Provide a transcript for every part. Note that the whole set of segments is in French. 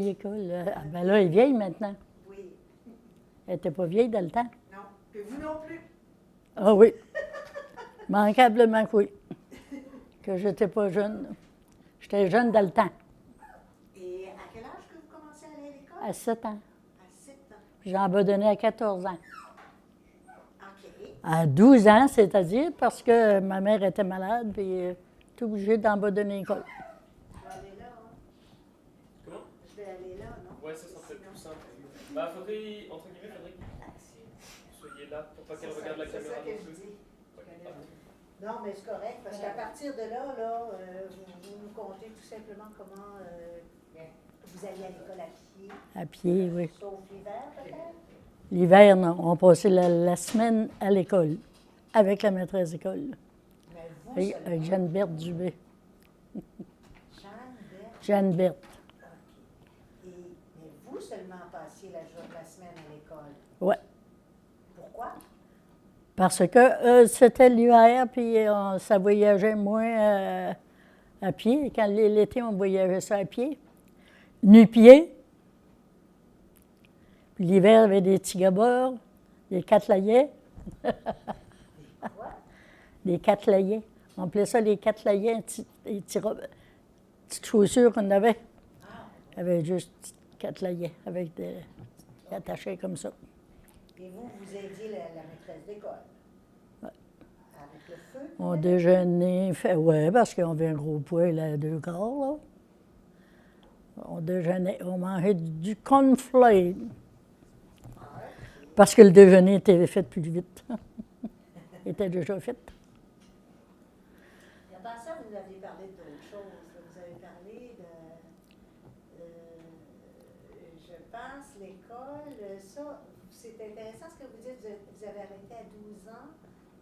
vieille école. Ah, ben là, elle est vieille maintenant. Oui. Elle n'était pas vieille dans le temps. Non. Puis vous non plus. Ah oui. Manquablement que oui. Que j'étais pas jeune. J'étais jeune dans le temps, Et à quel âge que vous commencez à aller à l'école? à 7 ans. À 7 ans. Puis j'en abandonné à 14 ans. OK. À 12 ans, c'est-à-dire parce que ma mère était malade, puis tout obligé d'abandonner l'école. Je vais aller là, hein? Comment? Je vais aller là, non? Ouais, ça serait peut-être plus simple. Bah, faudrait, entre guillemets, faudrait que vous soyez là pour pas qu'elle regarde la C'est caméra ça que non je plus. dis. Ouais. Non, mais c'est correct, parce qu'à partir de là, vous nous contez tout simplement comment vous alliez à l'école à pied, À pied, oui. sauf l'hiver peut-être? L'hiver, non. On passait la semaine à l'école, avec la maîtresse d'école, Mais vous avec seulement. Jeanne Berthe Dubé. Jeanne, Berthe, Jeanne Berthe, OK. Mais vous seulement passiez la semaine à l'école. oui. Pourquoi? Parce que c'était l'hiver, puis ça voyageait moins à pied. Quand l'été, on voyageait ça à pied. Nu-pied. Puis l'hiver, il y avait des petits gabeurs, des catlayets. Quoi? Des catlayets. On appelait ça les catlayets, des petites chaussures qu'on avait. Il y avait juste des catlayets avec des attachés comme ça. Et vous aidiez la maîtresse d'école? Ouais. Avec le feu? On déjeunait, oui, parce qu'on avait un gros poêle à 2 quarts, là. On déjeunait, on mangeait du cornflake. Parce que le déjeuner était fait plus vite. Il était déjà fait. Avant ça, vous avez parlé d'autres choses. Vous avez parlé de, je pense, l'école. Ça, c'est intéressant ce que vous dites. Vous avez arrêté à 12 ans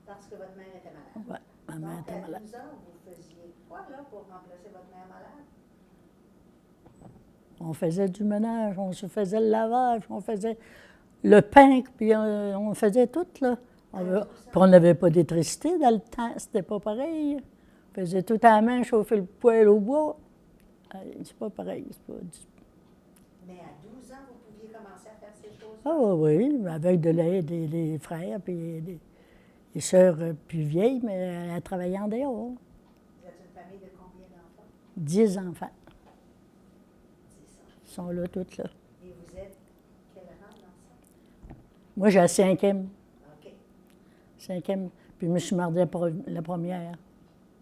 parce que votre mère était malade. Oui, ma mère Donc, était à malade. 12 ans, vous faisiez quoi, là, pour remplacer votre mère malade? On faisait du ménage, on se faisait le lavage, on faisait le pain, puis on faisait tout, là. Puis on n'avait pas d'électricité dans le temps, c'était pas pareil. On faisait tout à la main, chauffer le poêle au bois. C'est pas pareil, c'est pas du... Mais à 12 ans, vous pouviez commencer à faire ces choses-là? Ah oui, avec de l'aide des frères, puis des sœurs plus vieilles, mais elles travaillaient en dehors. Vous êtes une famille de combien d'enfants? 10 enfants. 10 ans. Ils sont là, toutes là. Et vous êtes quel rang dans ça? Moi, j'ai la 5e. OK. 5e, puis je me suis mariée pour la première,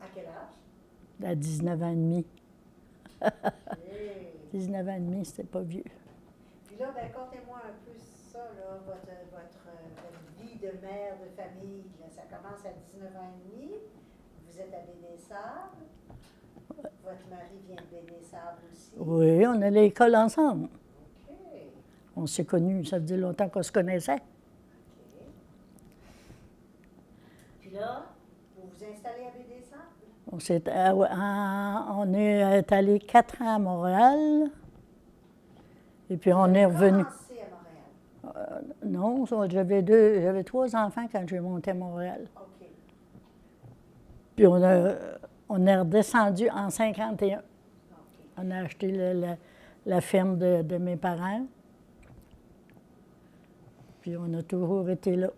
À quel âge? à 19 ans et demi. Hey. 19 ans et demi, c'était pas vieux. Puis là, ben, contez-moi un peu ça, là, votre vie de mère de famille. Là. Ça commence à 19 ans et demi. Vous êtes à Bédé-Sable. Votre mari vient de Bédé-Sable aussi. Oui, on allait à l'école ensemble. OK. On s'est connus, ça faisait longtemps qu'on se connaissait. OK. Puis là, vous vous installez à Bédé-Sable? On est allé 4 ans à Montréal. Et puis on est revenu. Commencé à Montréal. Non, j'avais 3 enfants quand j'ai monté à Montréal. OK. Puis on est redescendu en 51. OK. On a acheté la ferme de mes parents. Puis on a toujours été là.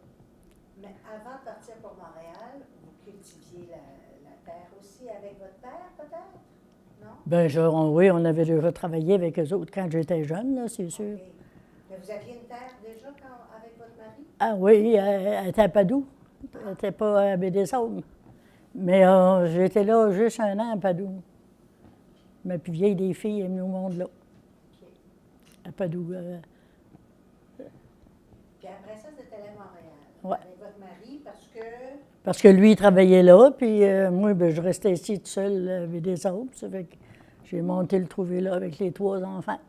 Mais avant de partir pour Montréal, vous cultiviez la terre aussi avec votre père, peut-être? Non? Bien, oui, on avait déjà travaillé avec eux autres quand j'étais jeune, là, c'est sûr. OK. Mais vous aviez une terre déjà avec votre mari? Ah oui, elle était à Padoue. Elle n'était pas à Baie-des-Sables. Mais j'étais là juste 1 an à Padoue. Ma plus vieille des filles est venue au monde là, OK. à Padoue. Puis après ça, vous êtes allé à Montréal Ouais. avec votre mari Parce que lui, il travaillait là, puis moi, ben, je restais ici toute seule à Baie-des-Sables. Ça fait que j'ai monté le trouver là avec les 3 enfants.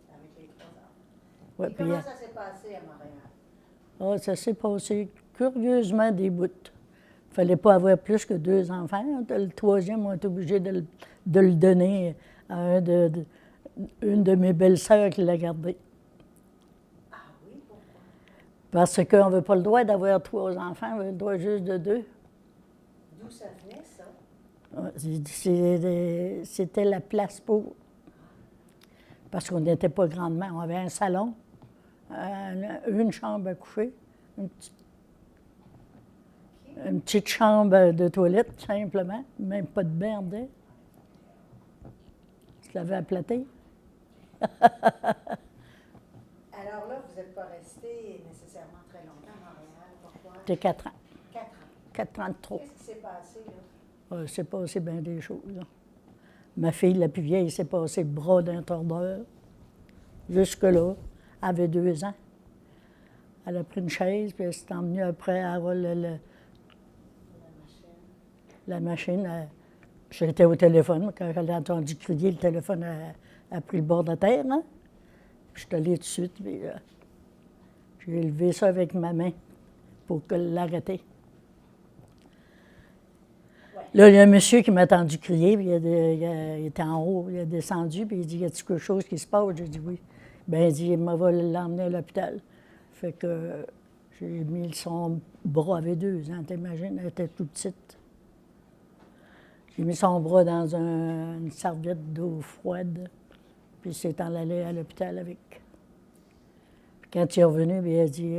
avec les 3 enfants. Ouais, Et puis, comment ça s'est passé à Montréal? ça s'est passé curieusement des bouts. Il ne fallait pas avoir plus que 2 enfants. Le 3e, on était obligé de le donner à une de mes belles-sœurs qui l'a gardé. Ah oui, pourquoi? Parce qu'on n'avait pas le droit d'avoir 3 enfants, on avait le droit juste de 2. D'où ça venait, ça? Ouais, c'était la place pour. parce qu'on n'était pas grandement. On avait un salon, une chambre à coucher, une petite chambre de toilette, simplement, même pas de bain dedans. Tu l'avais aplaté. Alors là, vous n'êtes pas resté nécessairement très longtemps à Montréal. Pourquoi? C'était 4 ans. 4 ans. 4 ans de trop. Qu'est-ce qui s'est passé, là? C'est passé bien des choses. Là. Ma fille, la plus vieille, s'est passé le bras d'un tordeur. Jusque-là, elle avait 2 ans. Elle a pris une chaise, puis elle s'est emmenée après à avoir la machine. J'étais au téléphone. Quand elle a entendu crier, le téléphone a pris le bord de terre. Hein? Je suis allée tout de suite, puis j'ai élevé ça avec ma main pour l'arrêter. Là, il y a un monsieur qui m'a entendu crier, puis il était en haut, il a descendu, puis il dit, y a-t-il quelque chose qui se passe? J'ai dit oui. Bien, il dit, il m'a l'emmener à l'hôpital. Fait que j'ai mis son bras, avait 2 ans, t'imagines, elle était toute petite. J'ai mis son bras dans une serviette d'eau froide, puis il s'est en allé à l'hôpital avec. Puis quand il est revenu, bien, il a dit,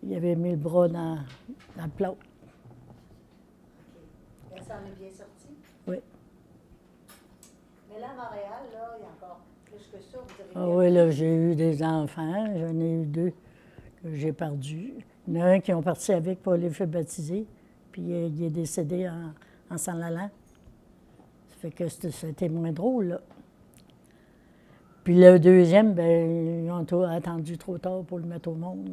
il avait mis le bras dans le plat. Elle s'en est bien sortie? Oui. Mais là, à Montréal, là, il y a encore plus que ça. Vous avez Ah oui, là, j'ai eu des enfants. J'en ai eu 2 que j'ai perdus. Il y en a un qui ont parti avec pour les faire baptiser, puis il est décédé en s'en allant. Ça fait que c'était moins drôle, là. Puis le deuxième, bien, ils ont attendu trop tard pour le mettre au monde.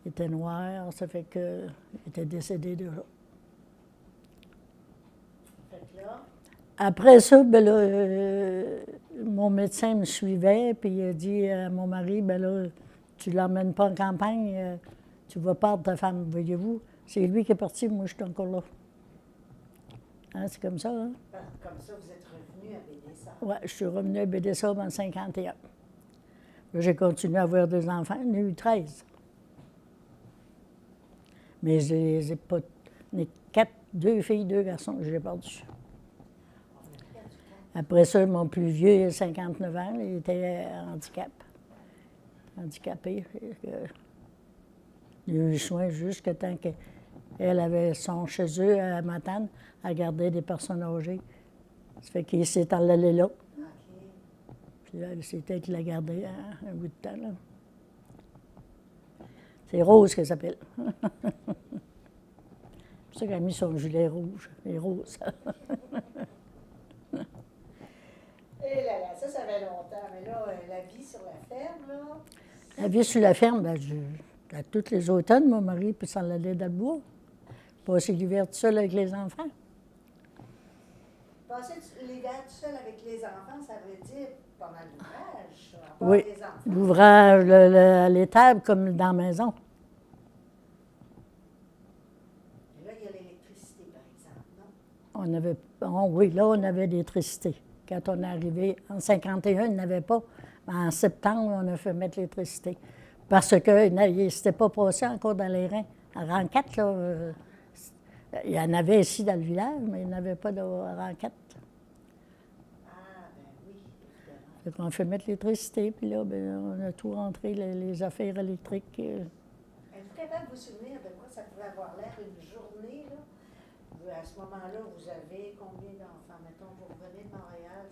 Il était noir, ça fait qu'il était décédé déjà. Fait que là, Après ça, ben là, mon médecin me suivait, puis il a dit à mon mari, ben là, tu ne l'emmènes pas en campagne, tu vas perdre ta femme, voyez-vous. C'est lui qui est parti, moi je suis encore là. Hein, c'est comme ça, hein? comme ça, vous êtes revenu à Bédessa. Oui, je suis revenue à Bédessa en 51. Là, j'ai continué à avoir des enfants, j'en ai eu 13. Mais je les ai pas... J'en ai 4, 2 filles, 2 garçons que j'ai perdus. Après ça, mon plus vieux, il a 59 ans, il était handicapé. Il a eu soin jusqu'à temps qu'elle avait son chez eux à Matane, à garder des personnes âgées. Ça fait qu'il s'est allé là. OK. Puis là, c'était qu'il l'a gardé un bout de temps. Là. C'est Rose qu'elle s'appelle. C'est pour ça qu'elle a mis son gilet rouge et rose. Et là, là, ça fait longtemps. Mais là, la vie sur la ferme, là. La vie sur la ferme, ben, à tous les automnes, mon mari peut s'en aller dans le bois. Passer l'hiver tout seul avec les enfants. Passer l'hiver tout seul avec les enfants, ça veut dire pas mal d'ouvrage, ça, à part Oui, les enfants. l'ouvrage à l'étable comme dans la maison. Et là, il y a l'électricité, par exemple, non? On avait, oui, là, on avait l'électricité. Quand on est arrivé en 51, il n'y en avait pas. En septembre, on a fait mettre l'électricité. Parce que ne s'était pas passé encore dans les reins. À rang 4, là, il y en avait ici dans le village, mais il n'y en avait pas de rang 4. Ah, ben oui, évidemment. Fait qu'on a fait mettre l'électricité, puis là, ben, on a tout rentré, les affaires électriques. Êtes-vous capable de vous souvenir de quoi ça pouvait avoir l'air une journée, là? À ce moment-là, vous avez combien d'enfants? Mettons, vous revenez de Montréal,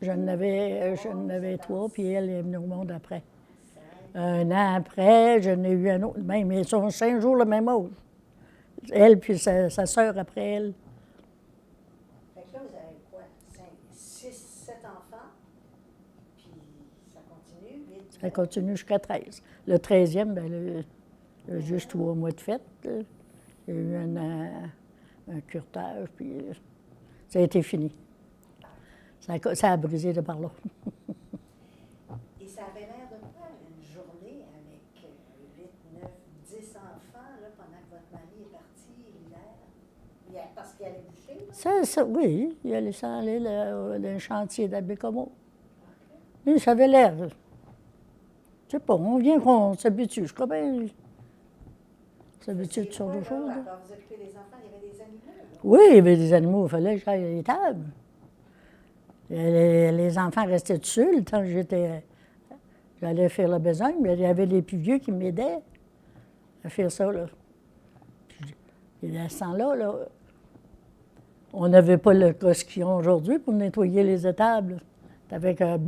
vous en avez... J'en avais 3, puis elle est venue au monde après. 5. 1 an après, j'en ai eu un autre, même, ils sont 5 jours le même âge. Elle, puis sa sœur après elle. Fait que là, vous avez quoi? 5, 6, 7 enfants? Puis ça continue, 8. Ça continue jusqu'à 13. Le 13e, ben, juste 3 mois de fête. Là. Il y a eu un curtage, puis ça a été fini. Ça a brisé de par là. Et ça avait l'air de quoi, une journée avec 8, 9, 10 enfants, là, pendant que votre mari est parti l'hiver? Parce qu'il allait boucher, là? Oui, il allait s'en aller dans un chantier d'Abbé-Comeau. Mais ça avait l'air. Je sais pas, on vient qu'on s'habitue. Je crois bien. On s'habitue à toutes sortes de choses. Là. Quand vous occupez des enfants, il y avait des animaux, là? Oui, il y avait des animaux, il fallait que j'aille à l'étable. Les enfants restaient tout seuls tant que j'allais faire la besogne, mais il y avait les plus vieux qui m'aidaient à faire ça, là. Puis, à ce temps-là, là, on n'avait pas le cos qu'ils ont aujourd'hui pour nettoyer les étables. Avec un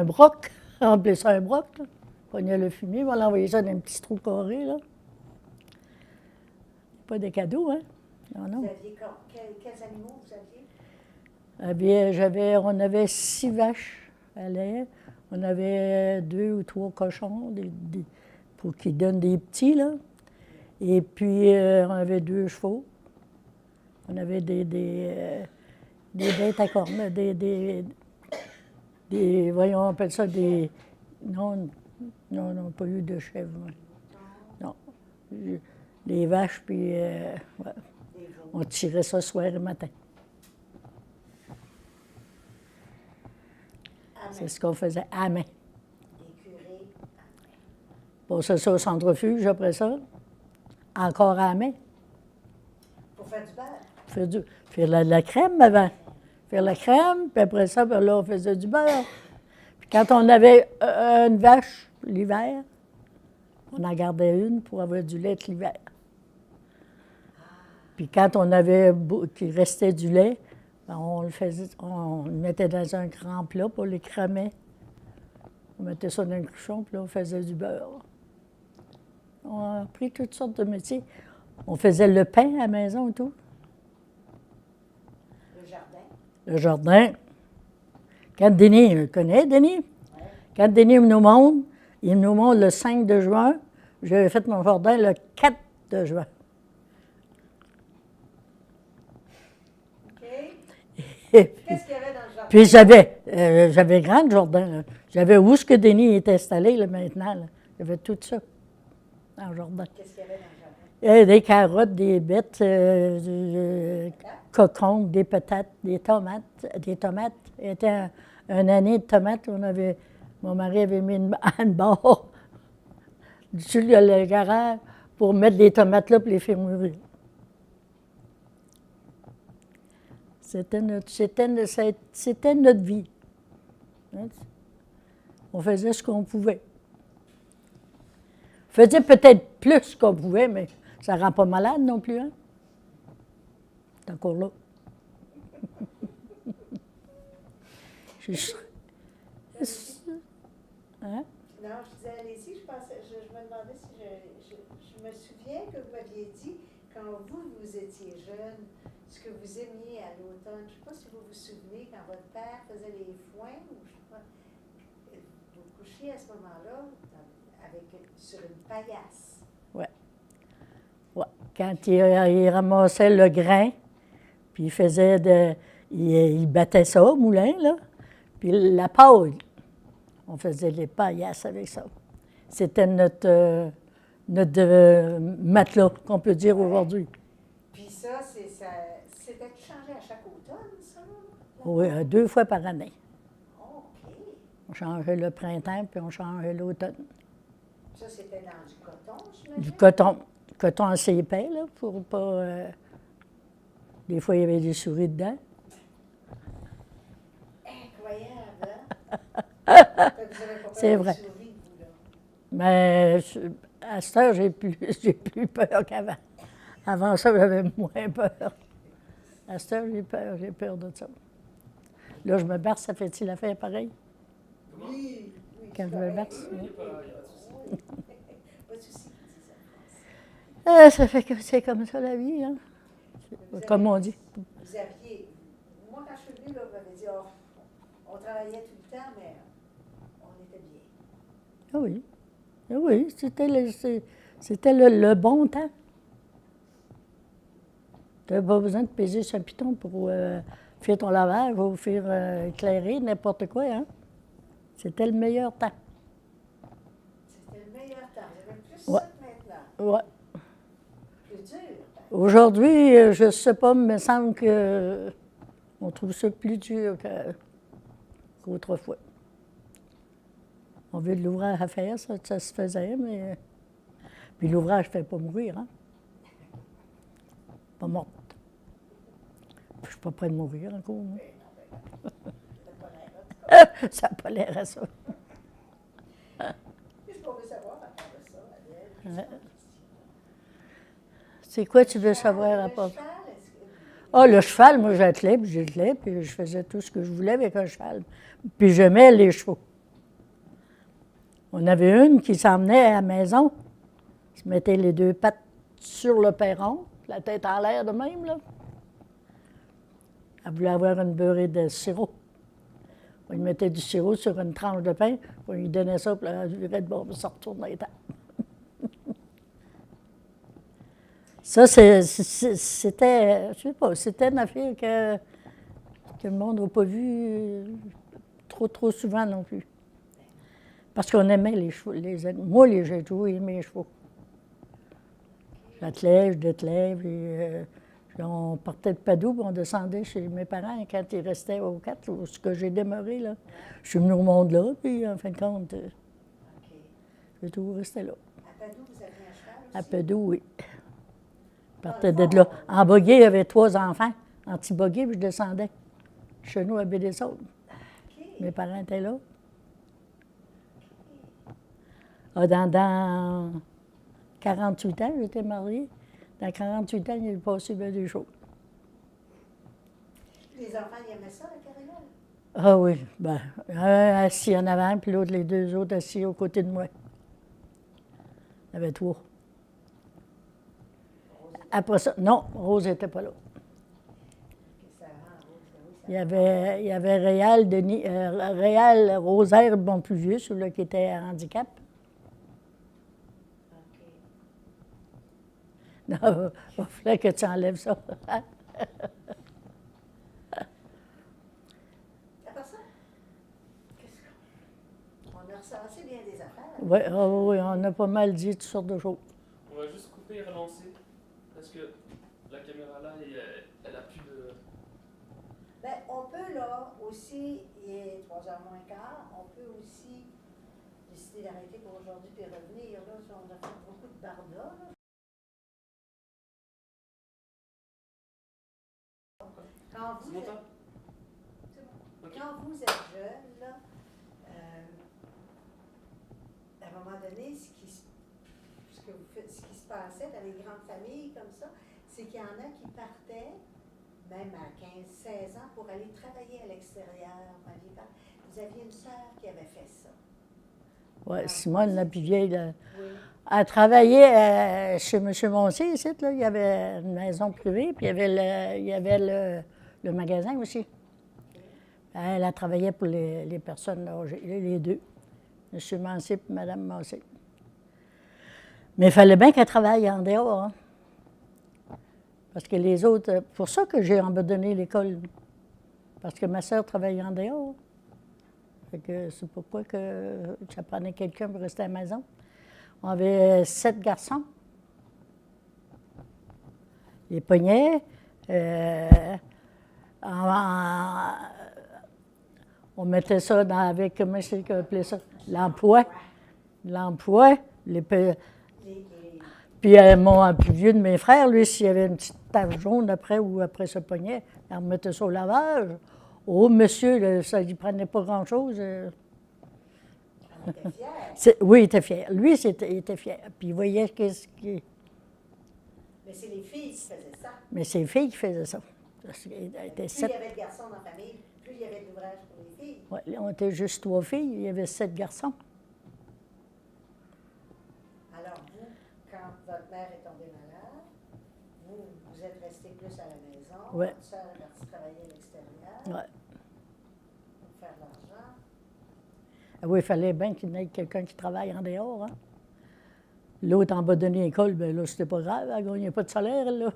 broc, on appelait ça un broc, là. On pognait le fumier, on l'envoyait ça dans un petit trou carré, là. Pas de cadeaux, hein? Non, non. Vous aviez quels animaux vous aviez? On avait 6 vaches à lait. On avait 2 ou 3 cochons pour qu'ils donnent des petits, là. Et puis, on avait 2 chevaux. On avait des bêtes à cornes, voyons, on appelle ça des... Non, pas eu de chèvres. Non. Les vaches, puis ouais. On tirait ça soir et matin. C'est ce qu'on faisait à main. Écuré. Pour ça au centrifuge, après ça, encore à main. Pour faire du beurre. Faire la crème avant. Faire la crème, puis après ça, ben là, on faisait du beurre. Puis quand on avait une vache l'hiver, on en gardait une pour avoir du lait l'hiver. Puis quand on avait qu'il restait du lait, ben on le mettait dans un grand plat pour les cramer. On mettait ça dans un cruchon, puis là, on faisait du beurre. On a appris toutes sortes de métiers. On faisait le pain à la maison et tout. Le jardin. Le jardin. Quand Denis, on le connaît, Denis? Ouais. Quand Denis nous montre, il nous montre le 5 de juin. J'avais fait mon jardin le 4 de juin. OK. Qu'est-ce qu'il y avait dans le jardin? Puis j'avais grand le jardin, là. J'avais où ce que Denis est installé, là, maintenant, là. J'avais tout ça dans le jardin. Qu'est-ce qu'il y avait dans le jardin? Des carottes, des bêtes, des cocombes, des patates, des tomates. C'était une année de tomates. Mon mari avait mis une barre sur le garage pour mettre des tomates là pour les faire mûrir. C'était notre vie. Hein? On faisait ce qu'on pouvait. On faisait peut-être plus qu'on pouvait, mais ça ne rend pas malade non plus, hein? C'est encore là. Hein? Non, je disais, allez-y, je me demandais si je me souviens que vous m'aviez dit, quand vous étiez jeune, ce que vous aimiez à l'automne. Je ne sais pas si vous vous souvenez, quand votre père faisait les foins, ou je sais pas, vous couchiez à ce moment-là sur une paillasse. Oui. Ouais. Quand il ramassait le grain, puis il battait ça au moulin, là, puis la paille, on faisait les paillasses avec ça. C'était notre matelas, qu'on peut dire aujourd'hui. Puis ça, c'était changé à chaque automne, ça? Oui, 2 fois par année. OK. On changeait le printemps, puis on changeait l'automne. Ça, c'était dans du coton, j'imagine? Du coton. Coton assez épais, là, pour pas... des fois, il y avait des souris dedans. Incroyable, hein? C'est vrai. Souris, vous, là. Mais à cette heure, j'ai plus peur qu'avant. Avant ça, j'avais moins peur. À cette heure, j'ai peur de ça. Là, je me berce, ça fait-il l'affaire pareil? Oui. Quand je me berce? Il n'y Oui. a pas de souci. Pas de souci, c'est ça. Ça fait que c'est comme ça la vie, hein? Comme on dit. Vous aviez... Moi, quand je suis venue, là, vous m'avez dit, oh, on travaillait tout le temps, mais on était bien. Ah oui. Ah oui, c'était le bon temps. Tu n'avais pas besoin de peser sur un piton pour faire ton lavage ou faire éclairer n'importe quoi, hein? C'était le meilleur temps. C'était le meilleur temps. Vous avez plus Ouais. ça que maintenant. Ouais. Plus dur. Aujourd'hui, je ne sais pas, mais il me semble qu'on trouve ça plus dur qu'autrefois. On veut de l'ouvrage à faire, ça se faisait, mais... Puis l'ouvrage ne fait pas mourir, hein? Pas morte. Je ne suis pas près de mourir encore, moi. Ça n'a pas l'air à ça. Qu'est-ce qu'on veut savoir à part de ça, Adèle? Ouais. C'est quoi tu veux savoir à Le part? cheval, est-ce que... Ah, le cheval, moi j'attelais, puis je faisais tout ce que je voulais avec un cheval. Puis j'aimais les chevaux. On avait une qui s'emmenait à la maison, qui mettait les deux pattes sur le perron, la tête en l'air de même, là. Elle voulait avoir une beurrée de sirop. On lui mettait du sirop sur une tranche de pain, on lui donnait ça, puis elle virait de bord, puis ça retournait les temps. Ça, c'était, je sais pas, c'était une affaire que le monde n'a pas vue trop souvent non plus. Parce qu'on aimait les chevaux. Moi, j'ai toujours aimé les chevaux. J'attelais, je dételais, puis on partait de Padoue, puis on descendait chez mes parents quand ils restaient au 4, où ce que j'ai demeuré, là. Je suis venue au monde là, puis en fin de compte, OK. j'ai toujours resté là. À Padoue, vous avez un cheval aussi? À Padoue, oui. Je partais de là. En buggy, il y avait 3 enfants. En petit buggy, puis je descendais. Chez nous, à Baie-des-Saulnes. OK. Mes parents étaient là. Ah, dans 48 ans, j'étais mariée. Dans 48 ans, il y a passé bien des choses. Les enfants, ils aimaient ça, la carriole? Ah oui, ben, un assis en avant, puis l'autre, les 2 autres assis aux côtés de moi. Il y avait 3. Après ça, non, Rose n'était pas là. Ça rend rose, oui, ça Il y avait Réal Rosaire, bon plus vieux, celui-là qui était à handicap. OK. Non, il va falloir que tu enlèves ça. À part ça, qu'est-ce qu'on... On a recensé bien des affaires. Oui, oui, on a pas mal dit toutes sortes de choses. On va juste couper et relancer. Parce que la caméra là, elle a plus de. Ben, on peut là aussi, il est 3h moins quart, on peut aussi décider d'arrêter pour aujourd'hui puis revenir. Là, on a fait beaucoup de bardas. Là. Quand C'est vous, bon, êtes, ça? c'est bon. Ok. Quand vous êtes jeune, là, à un moment donné, ce qui se passait dans les grandes familles comme ça, c'est qu'il y en a qui partaient, même à 15-16 ans, pour aller travailler à l'extérieur. Vous aviez une sœur qui avait fait ça. Oui, Simone, la plus vieille, là, Oui. elle travaillait chez M. Moncier, ici, là. Il y avait une maison privée, puis il y avait le magasin aussi. Elle a travaillé pour les personnes âgées, les 2, M. Moncier et Mme Moncier. Mais il fallait bien qu'elle travaille en dehors, hein. Parce que les autres, pour ça que j'ai abandonné l'école. Parce que ma sœur travaillait en dehors. Fait que c'est pourquoi que j'apprenais quelqu'un pour rester à la maison. On avait 7 garçons. Les poignets. On mettait ça avec, comment c'est qu'on appelait ça? L'emploi. L'emploi. Puis mon plus vieux de mes frères, lui, s'il y avait une petite tache jaune après ou après ce poignet, il remettait ça au lavage. Oh, monsieur, là, ça ne prenait pas grand-chose. On était fiers. Oui, il était fier. Lui, il était fier. Puis il voyait qu'est-ce qui... Mais c'est les filles qui faisaient ça. Mais c'est les filles qui faisaient ça. Parce qu'il était Plus il y 7. avait de garçons dans la famille, plus il y avait de l'ouvrage pour les filles. Ouais, on était juste 3 filles, il y avait 7 garçons. Alors vous, quand votre mère est tombée malade, vous êtes resté plus à la maison. Ouais. Votre soeur est partie travailler à l'extérieur Ouais. pour faire de l'argent. Ah oui, il fallait bien qu'il y ait quelqu'un qui travaille en dehors. Hein? L'autre en bas de l'école, bien là, c'était pas grave, elle ne gagnait pas de salaire, elle, là.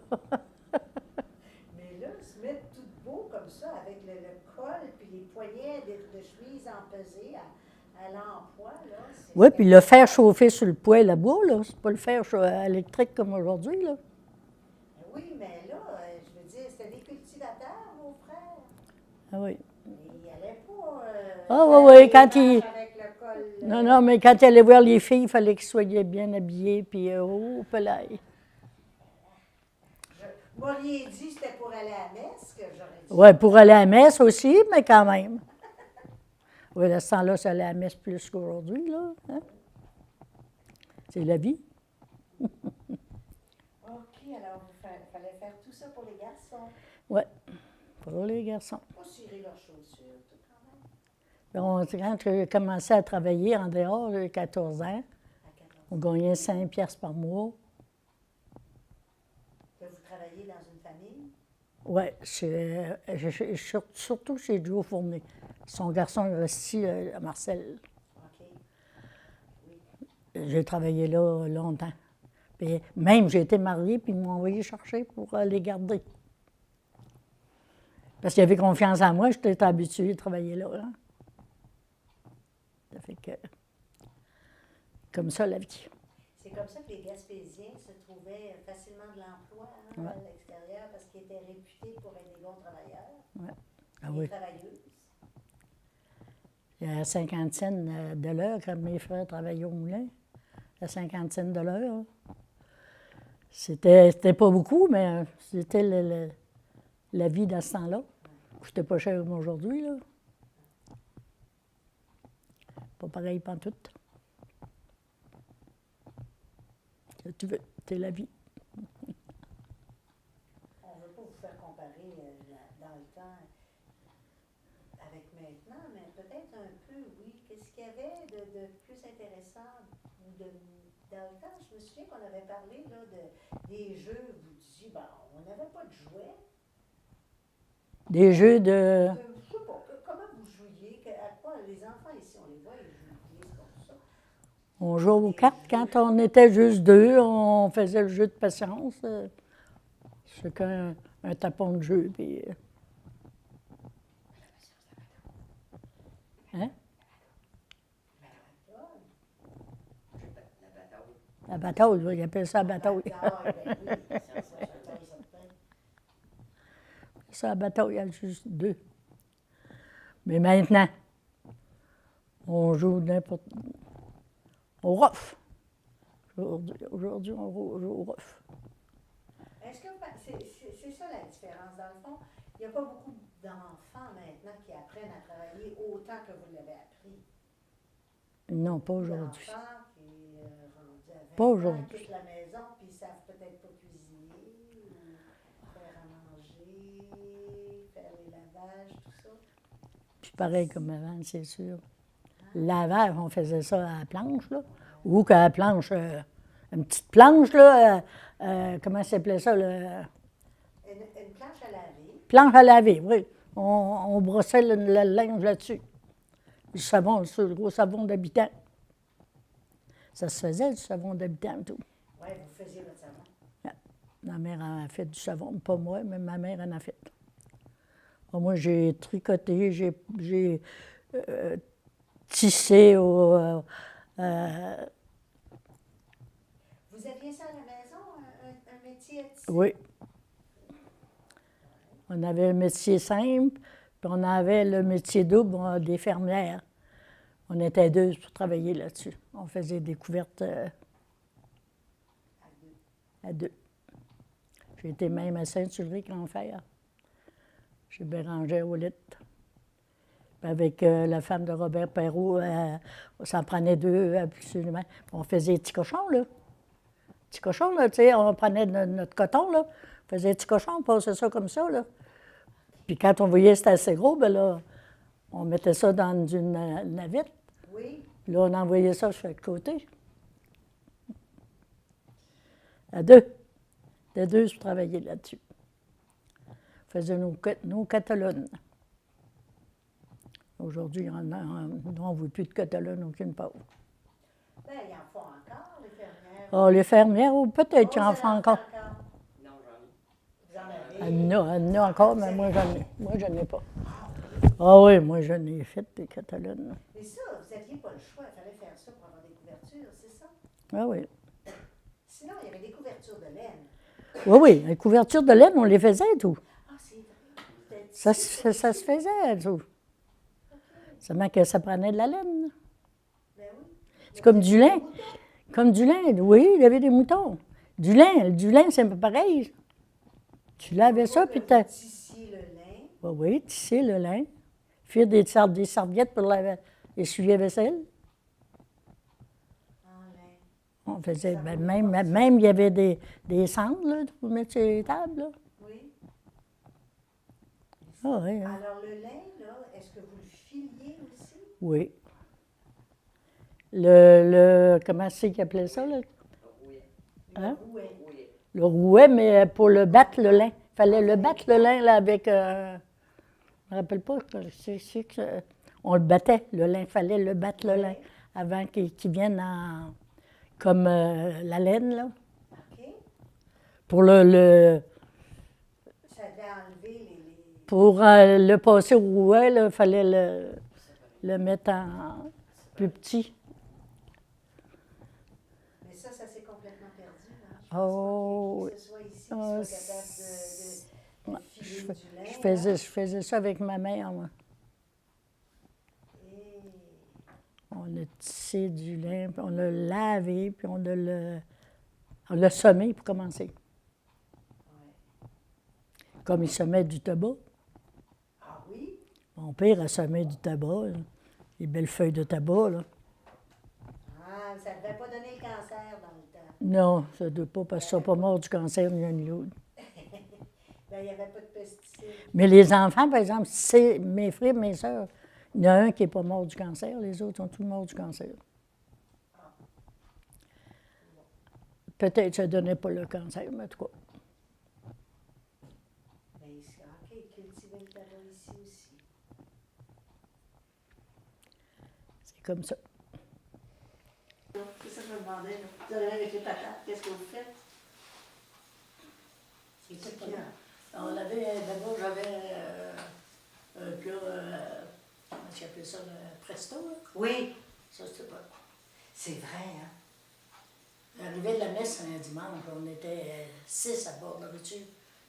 Mais là, se mettre tout beau comme ça, avec le col, puis les poignets de chemise empesés à l'emploi, là. Oui, puis le faire chauffer sur le poêle à bois, là, c'est pas le faire électrique comme aujourd'hui, là. Oui, mais là, je veux dire, c'était des cultivateurs, vos frères. Ah oui. Ils n'allaient pas. Ah faire oui, oui, des quand ils... marches avec le col. Non, non, mais quand il allait voir les filles, il fallait qu'ils soient bien habillés, puis oh, pelaille. Vous m'auriez dit que c'était pour aller à la messe, que j'aurais dit. Oui, pour aller à la messe aussi, mais quand même. Oui, à ce temps-là, ça allait à la messe plus qu'aujourd'hui, là. Hein? C'est la vie. OK, alors il fallait faire tout ça pour les garçons. Oui, pour les garçons. Pas cirer leurs chaussures, tout quand même. Quand j'ai commencé à travailler en dehors, j'ai 14 ans, À 14 on gagnait 5 piastres par mois. que vous travaillez dans une famille? Oui, surtout chez Joe Fournier. Son garçon est resté à Marcel. OK. J'ai travaillé là longtemps. Puis même, j'ai été mariée, puis ils m'ont envoyé chercher pour les garder. Parce qu'il avait confiance en moi, j'étais habituée à travailler là. Hein. Ça fait que, comme ça, la vie. C'est comme ça que les Gaspésiens se trouvaient facilement de l'emploi Ouais. à l'extérieur parce qu'ils étaient réputés pour être des bons travailleurs, Ah des oui. travailleuses. Il y a 50 cents de l'heure quand mes frères travaillaient au moulin. À 50 cents de l'heure. C'était pas beaucoup, mais c'était la vie dans ce temps-là. C'était pas cher comme aujourd'hui, là. Pas pareil pantoute. Si tu veux, c'est la vie. On ne veut pas vous faire comparer dans le temps avec maintenant, mais peut-être un peu, oui. Qu'est-ce qu'il y avait de plus intéressant dans le temps? Je me souviens qu'on avait parlé là, des jeux. Vous disiez, ben, on n'avait pas de jouets. Des jeux de... Je sais pas, comment vous jouiez? À quoi les enfants ici, on les voit, ils jouent comme ça. On jouait aux cartes. Quand on était juste deux, on faisait le jeu de patience. Chacun un tapon de jeu, puis... Hein? La bataille, oui, ils appellent ça la bataille. Ah, ben oui, c'est certain. Ça, la bataille, il y a juste deux. Mais maintenant, on joue n'importe... au rough. Aujourd'hui, on joue au rough. Est-ce que c'est ça la différence? Dans le fond, il n'y a pas beaucoup d'enfants maintenant qui apprennent à travailler autant que vous l'avez appris. Non, pas aujourd'hui. D'enfants qui rendus à 20 Pas ans, aujourd'hui. quittent la maison puis ils ne savent peut-être pas cuisiner ou faire à manger, faire les lavages, tout ça. Puis pareil comme avant, c'est sûr. Le lavage, on faisait ça à la planche, là. Ou qu'à la planche, une petite planche, là, comment ça s'appelait ça, là? Une planche à laver. Planche à laver, oui. On brossait le linge là-dessus. Du savon, le gros savon d'habitant. Ça se faisait, du savon d'habitant et tout. Oui, vous faisiez votre savon. Ma mère en a fait du savon, pas moi, mais ma mère en a fait. Moi, j'ai tricoté, j'ai tissé Vous aviez ça à la maison, un métier à tisser? oui. On avait un métier simple, puis on avait le métier double des fermières. On était deux pour travailler là-dessus. On faisait des couvertes à deux. J'ai été même à Saint-Ulrich en fer. Chez Bérangère Ouellette. Puis avec la femme de Robert Perrault, ça en prenait deux absolument. On faisait des petits cochons, là. Petits cochons, là, tu sais, on prenait notre coton, là. On faisait des petits cochons, on passait ça comme ça, là. Puis quand on voyait que c'était assez gros, ben là, on mettait ça dans une navette. Oui. Là, on envoyait ça sur le côté. À deux. De deux, je travaillais là-dessus. On faisait nos catalones. Aujourd'hui, on ne veut plus de catalones, aucune pauvre. Bien, il en faut encore, les fermières. Ah, les fermières, ou peut-être qu'il Oh, en vous faut en encore. faites encore. Non, j'en ai. Vous en Elle avez. en a encore, mais moi, je n'en ai pas. Ah oui, moi, je n'ai fait des catalones. Mais ça, vous n'aviez pas le choix. Il fallait faire ça pour avoir des couvertures, c'est ça? Ah oui. Sinon, il y avait des couvertures de laine. Oui, oui, les couvertures de laine, on les faisait et tout. Ah, c'est vrai. Ça se faisait et tout. Seulement que ça prenait de la laine. Ben oui. C'est comme du lin. Comme du lin, oui, il y avait des moutons. Du lin, c'est un peu pareil. Tu lavais ça, puis tu... Tissiez le lin. Oui, oui, tisser le lin. cuire des serviettes pour essuyer la vaisselle. En lin. On faisait, ben, même il y avait des cendres là, pour mettre sur les tables. Là. Oui. Ah, oui, hein. Alors, le lin, là, est-ce que vous le filiez aussi? Oui. Comment c'est qu'ils appelaient ça? Là? Hein? Oui. Le rouet, mais pour le battre le lin. Il fallait le battre le lin là, avec. Je ne me rappelle pas. On le battait, le lin. Il fallait le battre le lin avant qu'il vienne comme la laine. Là. OK. Pour Ça devait enlever pour le passer au rouet, il fallait le mettre en plus petit. Mais ça s'est complètement perdu. Hein? Oh, que ce soit ici, Ah, qu'ils soient capables de filer du lin. je faisais ça avec ma mère. Moi. Et... On a tissé du lin, puis on l'a lavé, puis on l'a semé pour commencer. Ouais. Comme il semait du tabac. Ah oui? Mon père a semé du tabac, là. Les belles feuilles de tabac. Là. Ah, ça ne devait pas donner le cancer dans le temps. Non, ça ne doit pas, parce qu'ils ne sont pas morts du cancer ni un ni l'autre. Ben, il n'y avait pas de pesticides. Mais les enfants, par exemple, c'est mes frères, mes sœurs, il y en a un qui n'est pas mort du cancer, les autres sont tous morts du cancer. Peut-être que ça ne donnait pas le cancer, mais en tout cas. Ben, OK, cultiver le tabac ici aussi. C'est comme ça. C'est ça que je me demandais. Là. Vous allez avec les patates, qu'est-ce que vous faites? C'est ça qu'il y a. On avait, d'abord, j'avais un plat, comment tu appelles ça, le presto, là? Oui, Ça, c'était pas. c'est vrai, hein? L'arrivée de la messe un dimanche, on était 6 à bord de la voiture.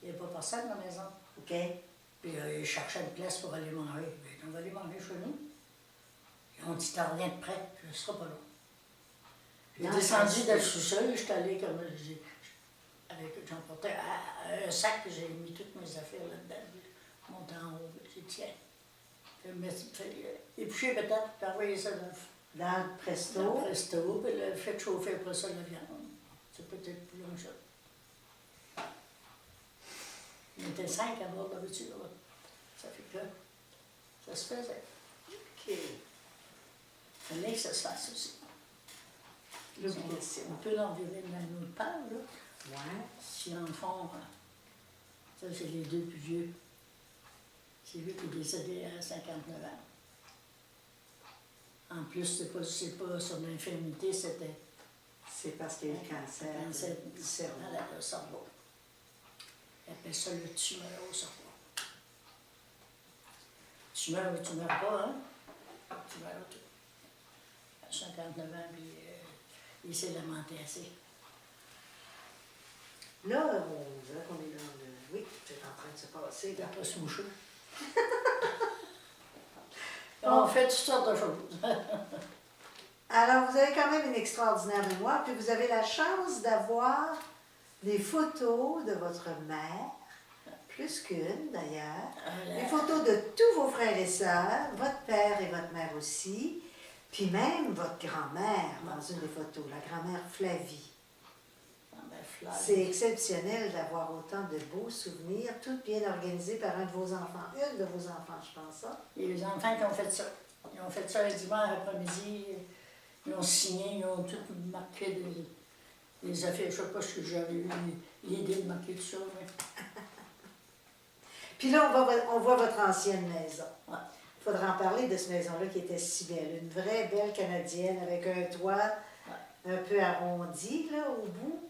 Il n'y avait pas personne dans la maison. OK. Puis ils cherchaient une place pour aller manger. Puis, on va aller manger chez nous. Ils ont dit, t'as rien de prêt, je ne serai pas là. J'ai descendu dans le sous-sol, je suis allée comme j'emportais un sac, j'ai mis toutes mes affaires là-dedans. Je monte en haut, j'ai dit, tiens, éplucher peut-être, puis envoyer ça Dans le presto. dans le resto, puis le fait chauffer après ça la viande. C'est peut-être plus long que ça. On était 5 à bord de la voiture, là. Ça fait que ça se faisait. OK. Il fallait que ça se fasse aussi. L'obligation. On peut l'envirer dans notre part, là. Ouais. Si en fond, ça c'est les deux plus vieux. C'est lui qui est décédé à 59 ans. En plus, c'est pas son infirmité, c'était C'est parce qu'il y a eu le cancer. du cerveau, le cerveau. Il appelle ça le tumeur au cerveau. Tu meurs ou tu meurs pas, hein? Tu meurs tout. À 59 ans, puis il s'est lamenté assez. Là, on dirait qu'on est dans le... Oui, c'est en train de se passer. Il n'a Là. pas se moucher. On fait toutes sortes de choses. Alors, vous avez quand même une extraordinaire mémoire, puis vous avez la chance d'avoir des photos de votre mère, plus qu'une d'ailleurs, des photos de tous vos frères et sœurs, votre père et votre mère aussi, puis même votre grand-mère dans une des photos, la grand-mère Flavie. C'est exceptionnel d'avoir autant de beaux souvenirs, tout bien organisé par un de vos enfants, une de vos enfants, je pense ça. Et les enfants qui ont fait ça. Ils ont fait ça un dimanche après-midi. Ils ont signé, ils ont tout marqué des affaires. Je ne sais pas si j'avais eu l'idée de marquer tout ça. Mais... Puis là, on voit votre ancienne maison. Ouais. Il faudra en parler de cette maison-là qui était si belle. Une vraie belle canadienne avec un toit un peu arrondi là, au bout,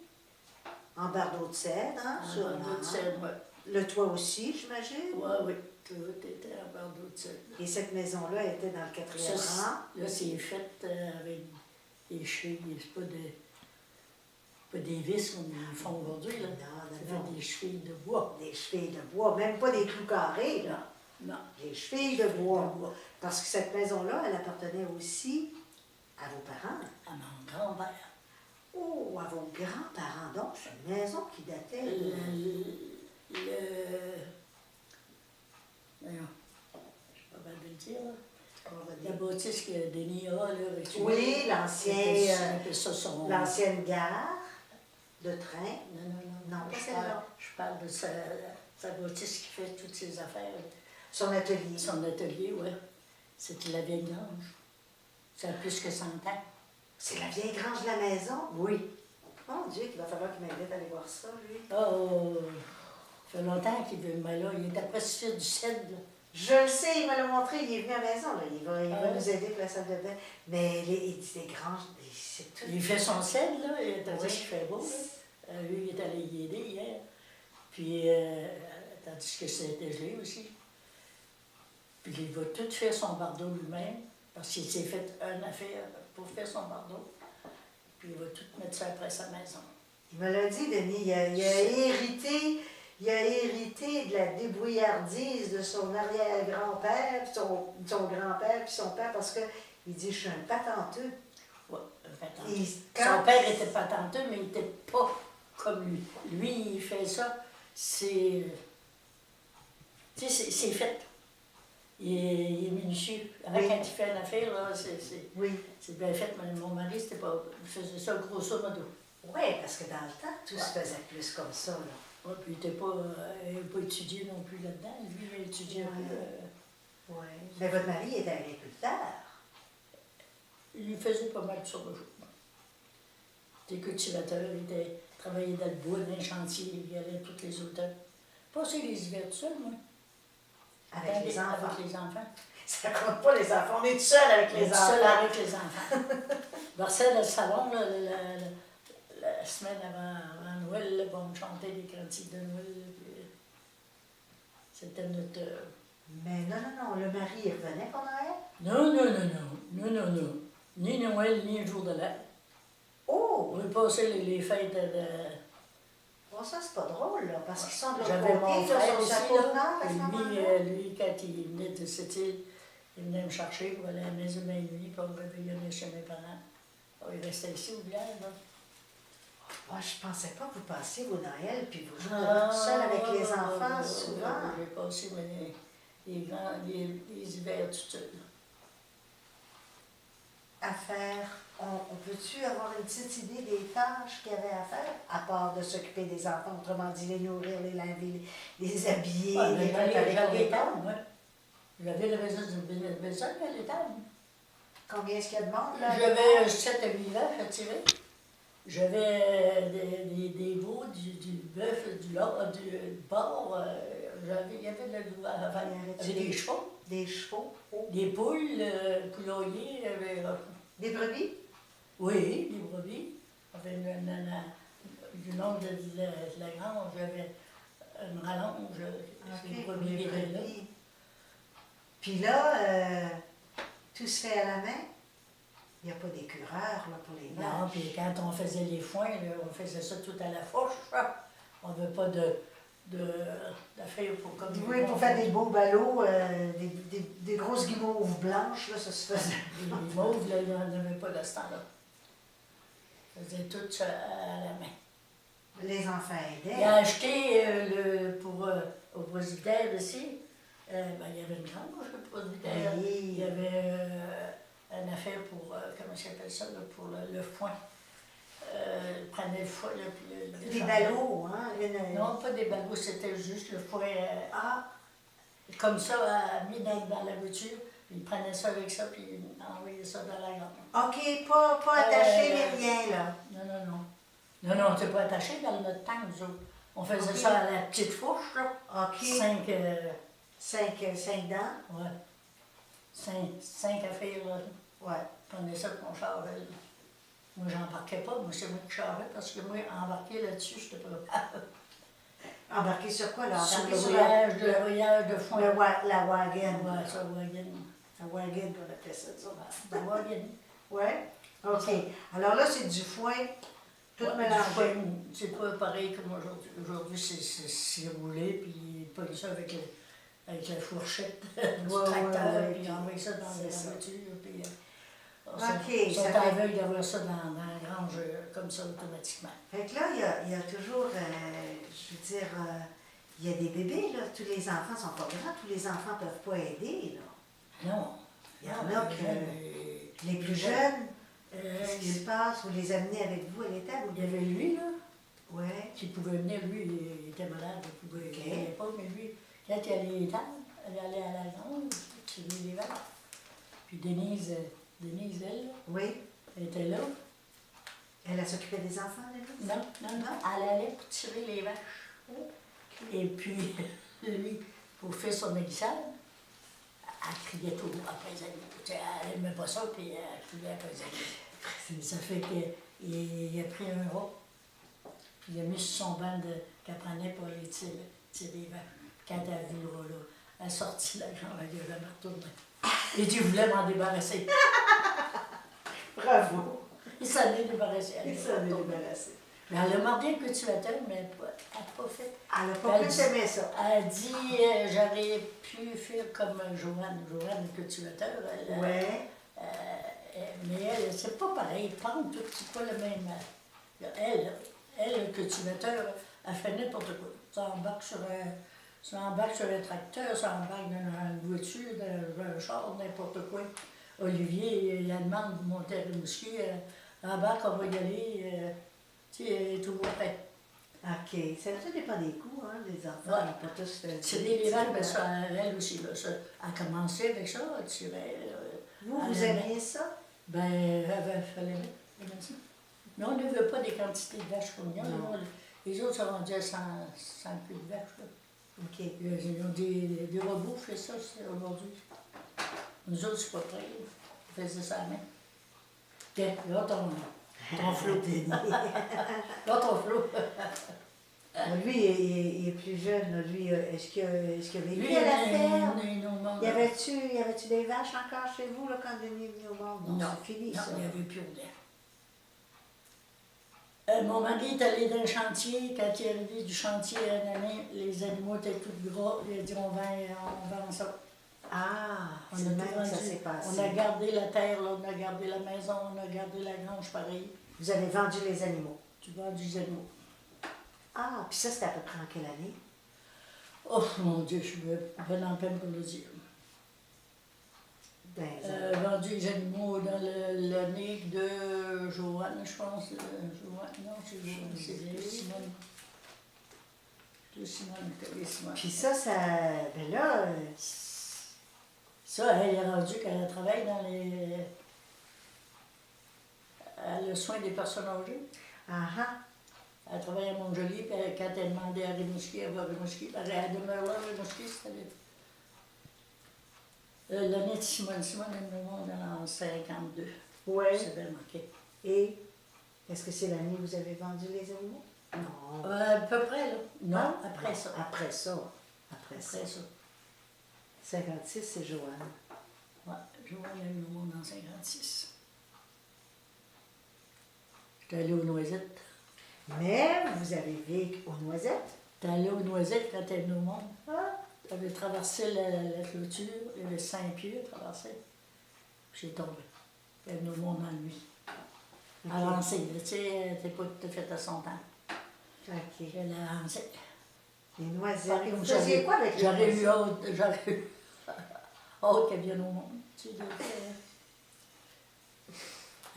en bardeau de cèdre, hein, sûrement. Le toit aussi, j'imagine? Oui, tout était en bardeau de cèdre. Et cette maison-là était dans le 4e rang. Là, c'est fait avec des chevilles, c'est pas des vis comme ils font aujourd'hui. Là. C'est fait des chevilles de bois. Des chevilles de bois, même pas des clous carrés, là. Non. Des chevilles de bois. Parce que cette maison-là, elle appartenait aussi à vos parents. À mon grand-père. Oh, à vos grands-parents. Donc, c'est une maison qui datait Voyons. capable de le dire, là. On va La dire. bâtisse que Denis a, là, reculée, Oui, c'était l'ancien, un peu ça son... l'ancienne gare de train. Non, Non, pas je celle-là. parle, je parle de sa bâtisse qui fait toutes ses affaires. Son atelier. Son atelier, oui. C'était la vieille grange. Ça a plus que 100 ans. C'est la vieille grange de la maison. Oui. Mon Dieu, qu'il va falloir qu'il m'invite à aller voir ça, lui. Oh, ça fait longtemps qu'il veut, mais là, il est après sur du cèdre. Je le sais, il me l'a montré, il est venu à la maison, là. Il va nous aider pour la salle de bain. Mais il dit des granges, c'est tout. Il fait son cèdre, là, et tandis Oui. qu'il fait beau, là. Lui, il est allé y aider hier. Puis, tandis que c'était gelé aussi. Puis, il va tout faire son bardeau lui-même, parce qu'il s'est fait une affaire pour faire son bardeau. Puis, il va tout mettre ça après sa maison. Il me l'a dit, Denis, il a hérité de la débrouillardise de son arrière-grand-père, puis son grand-père, puis son père, parce que il dit, je suis un patenteux. Ouais, un patenteux. Et Son père était patenteux, mais il n'était pas comme lui. Lui, il fait ça, c'est... Tu sais, c'est fait. Il est minutieux. Alors, Oui. quand il fait une affaire, là, Oui. c'est bien fait. Mais mon mari, c'était pas... Il faisait ça grosso modo. Oui, parce que dans le temps, tout se faisait plus comme ça, là. Ouais, puis il n'était pas, pas étudié non plus là-dedans. Lui, il a étudié un peu. Oui. Mais votre mari est agriculteur. Il faisait pas mal sur le jour. Il était cultivateur, il travaillait dans le bois, dans les chantiers, il allait tous les automnes. Passé les hivers tout seul, moi. Avec les enfants. Avec les enfants. Ça compte pas les enfants. On est tout seul avec les Tout enfants. seul avec les enfants. Versait dans le salon, là, la semaine avant Noël, là, on chantait des cantiques de Noël. Puis, c'était notre... Mais non, le mari, il revenait pour Noël? Non. Ni Noël, ni le jour de l'an. Oh! On a passé les fêtes de... Bon, ça, c'est pas drôle, là, parce qu'ils sont de l'autre J'avais mon côté, là, frère sur le aussi, chapeau de là. Nord, à ce Et moment-là. lui, quand il venait de cette île, il venait me chercher pour aller à la maison de nuit, pour me réveillonner chez mes parents. Alors, il restait ici au village, là. Moi, je pensais pas que vous passiez vos Noëls, puis vous jouez Ah, tout seul avec les enfants, souvent. J'ai passé les hivers tout seul. À faire, on peut-tu avoir une petite idée des tâches qu'il y avait à faire, à part de s'occuper des enfants, autrement dit, les nourrir, les laver, les habiller, Ouais, les mais préparer pour j'avais les l'étable, temps? moi. J'avais le besoin à l'étable. Combien est-ce qu'il y a de monde, là? J'avais 7 à 8 vaches à tirer. J'avais des veaux, du bœuf, du porc. Il y avait de l'ouvrage, des chevaux, Des chevaux. Oh. des poules, poulailler. Des brebis? Oui, des brebis. Enfin, du nom de la grange, j'avais une rallonge. Les brebis des étaient là. brebis. Puis là, tout se fait à la main. Il n'y a pas d'écureur là, pour les Non, vaches. puis quand on faisait les foins, là, on faisait ça tout à la fourche. On n'avait pas d'affaires pour comme Oui, pour faire des beaux ballots, des grosses guimauves blanches, là, ça se faisait. Les mauves, là, il n'y en avait pas de ce temps-là. On faisait tout ça à la main. Les enfants Il aidaient. a acheté au presbytère ici, il y avait une grange au presbytère. Oui. Il y avait une affaire pour, comment ça s'appelle ça, là, pour le foin. Il prenait le foin, là, puis Des ballots, hein? Non, pas des ballots, c'était juste le foin, Ah, comme ça, mis dans la voiture. Puis il prenait ça avec ça, puis il envoyait ça dans la gare. OK, pas attaché, mais rien, là. Non, c'est pas attaché dans notre temps, nous autres. On faisait Ok. ça à la petite fourche, là. OK. 5 dents. Ouais. Cinq affaires, là. Ouais. Prenait ça pour mon char. Là. Moi, j'embarquais pas. Moi, c'est moi qui charrais parce que moi, embarquer là-dessus, je n'étais pas Embarqué sur quoi, là? sur Embarqué le sur voyage de foin. la wagon. Ouais, ça, wagon. La wagon, on appelait ça, ça. La wagon. Ouais. OK. Alors là, c'est du foin, tout Ouais, mélangé. du foin, c'est pas pareil comme aujourd'hui. Aujourd'hui, c'est roulé, puis il pogne ça avec la fourchette du Ouais, tracteur, ouais, puis il envoie ça dans c'est la ça. voiture. Puis, OK, ils sont ça fait- aveugles d'avoir ça dans la grange comme ça automatiquement. Fait que là, il y a toujours, je veux dire, il y a des bébés, là. Tous les enfants sont pas grands, tous les enfants ne peuvent pas aider, là. Non. Il y en a que les plus jeunes, qu'est-ce qui se passe? Vous les amenez avec vous à l'étable? Il y avait lui, là, Ouais. qui pouvait venir. Lui, il était malade, il pouvait Ok. il allait pas, mais lui, quand il allait à l'étable, elle allait à la grange, tirer les vaches. Puis Denise, elle, Oui. elle était là. Elle s'occupait des enfants, Denise? Non, non, non. Elle allait pour tirer les vaches. Et puis, lui, pour faire son examen, elle criait tout après les animaux. Tu sais, elle n'aimait pas ça, puis elle criait après les animaux. Ça fait qu'il a pris un rat, puis il a mis sur son banc qu'elle prenait pour les tirer les vaches. Quand elle a vu le rat, là, elle a sorti la jambe, elle a jamais retourné. Et Dieu voulait m'en débarrasser. Bravo. Il s'en est débarrassé. Il s'en est débarrassé. Mais elle a demandé un cultivateur, mais elle n'a pas fait. Elle n'a pas plus aimé ça. Elle a dit j'aurais pu faire comme Joanne. Joanne, le cultivateur. Ouais. Mais elle, c'est pas pareil. Pente, tout, c'est pas le même. Elle, le cultivateur, elle fait n'importe quoi. Ça embarque sur un tracteur, ça embarque dans une voiture, dans un char, n'importe quoi. Olivier, il a demande de monter à Rimouski. Embarque, on va y aller. Tu sais, elle est toujours prête. OK. Ça dépend des coups, hein, les enfants. Ouais. Pas tous. Tirer les vaches, ben ça, elle aussi, là, ça, elle a commencé avec ça, elle tirait. Vous aimiez ça? Ben, elle fallait mettre ça. Mais on ne veut pas des quantités de vaches comme il y a. Non. Là. Les autres sont rendus à 100 plus de vaches. Là. OK. Ils ont des robots qui font ça aujourd'hui. Nous autres, c'est pas prêt. On faisait ça à la main. Tiens, là, ton flot. Là, ton flot. Lui, il est plus jeune. Là. Lui, est-ce qu'il a vécu Lui, à la ferme? il Y avait-tu des vaches encore chez vous là, quand Denis est venu au monde? Non, c'est fini, non, ça. il n'y avait plus rien. Mon mari est allé dans le chantier. Quand il est arrivé du chantier une année, les animaux étaient tout gras. Il a dit on vend ça. Ah, On c'est a le tout même que ça vendu. s'est passé. On a gardé la terre, là, on a gardé la maison, on a gardé la grange pareil. Vous avez vendu les animaux. Tu vends du animaux. Ah, puis ça, c'était à peu près en quelle année? Oh mon Dieu, je suis bien en peine pour le dire. Ben, Vendu les animaux dans l'année de Joanne, je pense. Joanne, non, c'est Simone. De Simone, Simone. puis ça, ben là, Ça, elle est rendue qu'elle travaille dans le soin des personnes âgées. ah, Elle travaille à Montjoli, puis quand elle demandait à Rimouski, elle va à Rimouski, elle demeure là à Rimouski, c'était l'année de Simone. Simone est morte en 52. ouais. C'est bien marqué. Et est-ce que c'est l'année où vous avez vendu les animaux? Non. À peu près, là. Non, Hein? après ça. Après ça. Après ça. Après ça. 56, c'est Joanne. Ouais, Joanne est venue au monde en 56. J'étais allée aux Noisettes. Mais vous avez vécu aux Noisettes? J'étais allée aux Noisettes quand elle est venue au monde. Ah. J'avais traversé la clôture, il y avait 5 pieds à traverser. Puis j'ai tombé. Elle est venue au monde en nuit. Avancée, tu sais, elle n'était pas tout à fait à son temps. OK. Elle a avancé. Les Noisettes. Et vous J'aurais- faisiez quoi avec les J'aurais eu Noisettes? hâte qu'elle vienne au monde. Tu sais,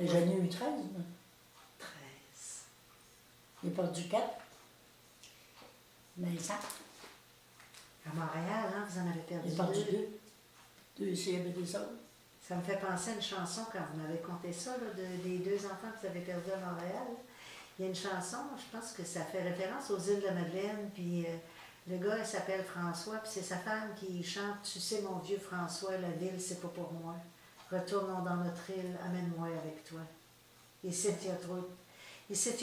j'en ai eu 13, moi. 13. J'ai perdu 4. Mais 5. À Montréal, hein, vous en avez perdu J'ai perdu 2. 2. 2 ici, il y avait des autres. Ça me fait penser à une chanson quand vous m'avez conté ça, là, des 2 enfants que vous avez perdus à Montréal. Il y a une chanson, je pense que ça fait référence aux îles de Madeleine, puis le gars, il s'appelle François, puis c'est sa femme qui chante « Tu sais, mon vieux François, la ville, c'est pas pour moi. Retournons dans notre île, amène-moi avec toi. Ici, il y a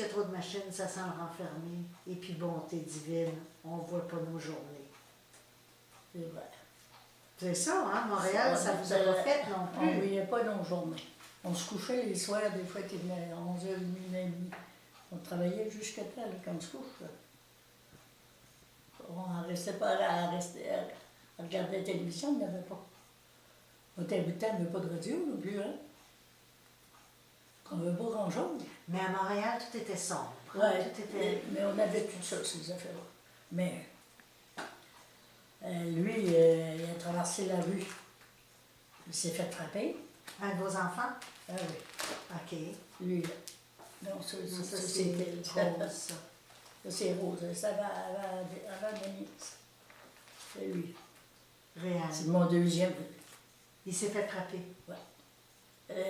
trop de machines, ça sent le renfermer. Et puis, bonté divine, on voit pas nos journées. » C'est vrai. C'est ça, hein, Montréal, ça vous a pas fait non On plus. ne voyait pas nos journées. On se couchait les soirs, des fois, il venait à 11h30, minuit. On travaillait jusqu'à temps, là, quand on se couche. Là. On ne restait pas à regarder la télévision, il n'y en avait pas. On était habitant, il n'y avait pas de radio non plus, hein. On n'avait pas grand-chose. Mais à Montréal, tout était sombre. Ouais, Tout était... mais on avait tout ça, ces affaires-là. Mais lui, il a traversé la rue. Il s'est fait frapper. Un de vos enfants? Ah oui, OK. lui, là. Non, ça, Non, ça, c'était c'est Rose, ça. Ça, c'est Rose. Ça va avant Denise. C'est lui. Réal. C'est mon deuxième. Il s'est fait frapper.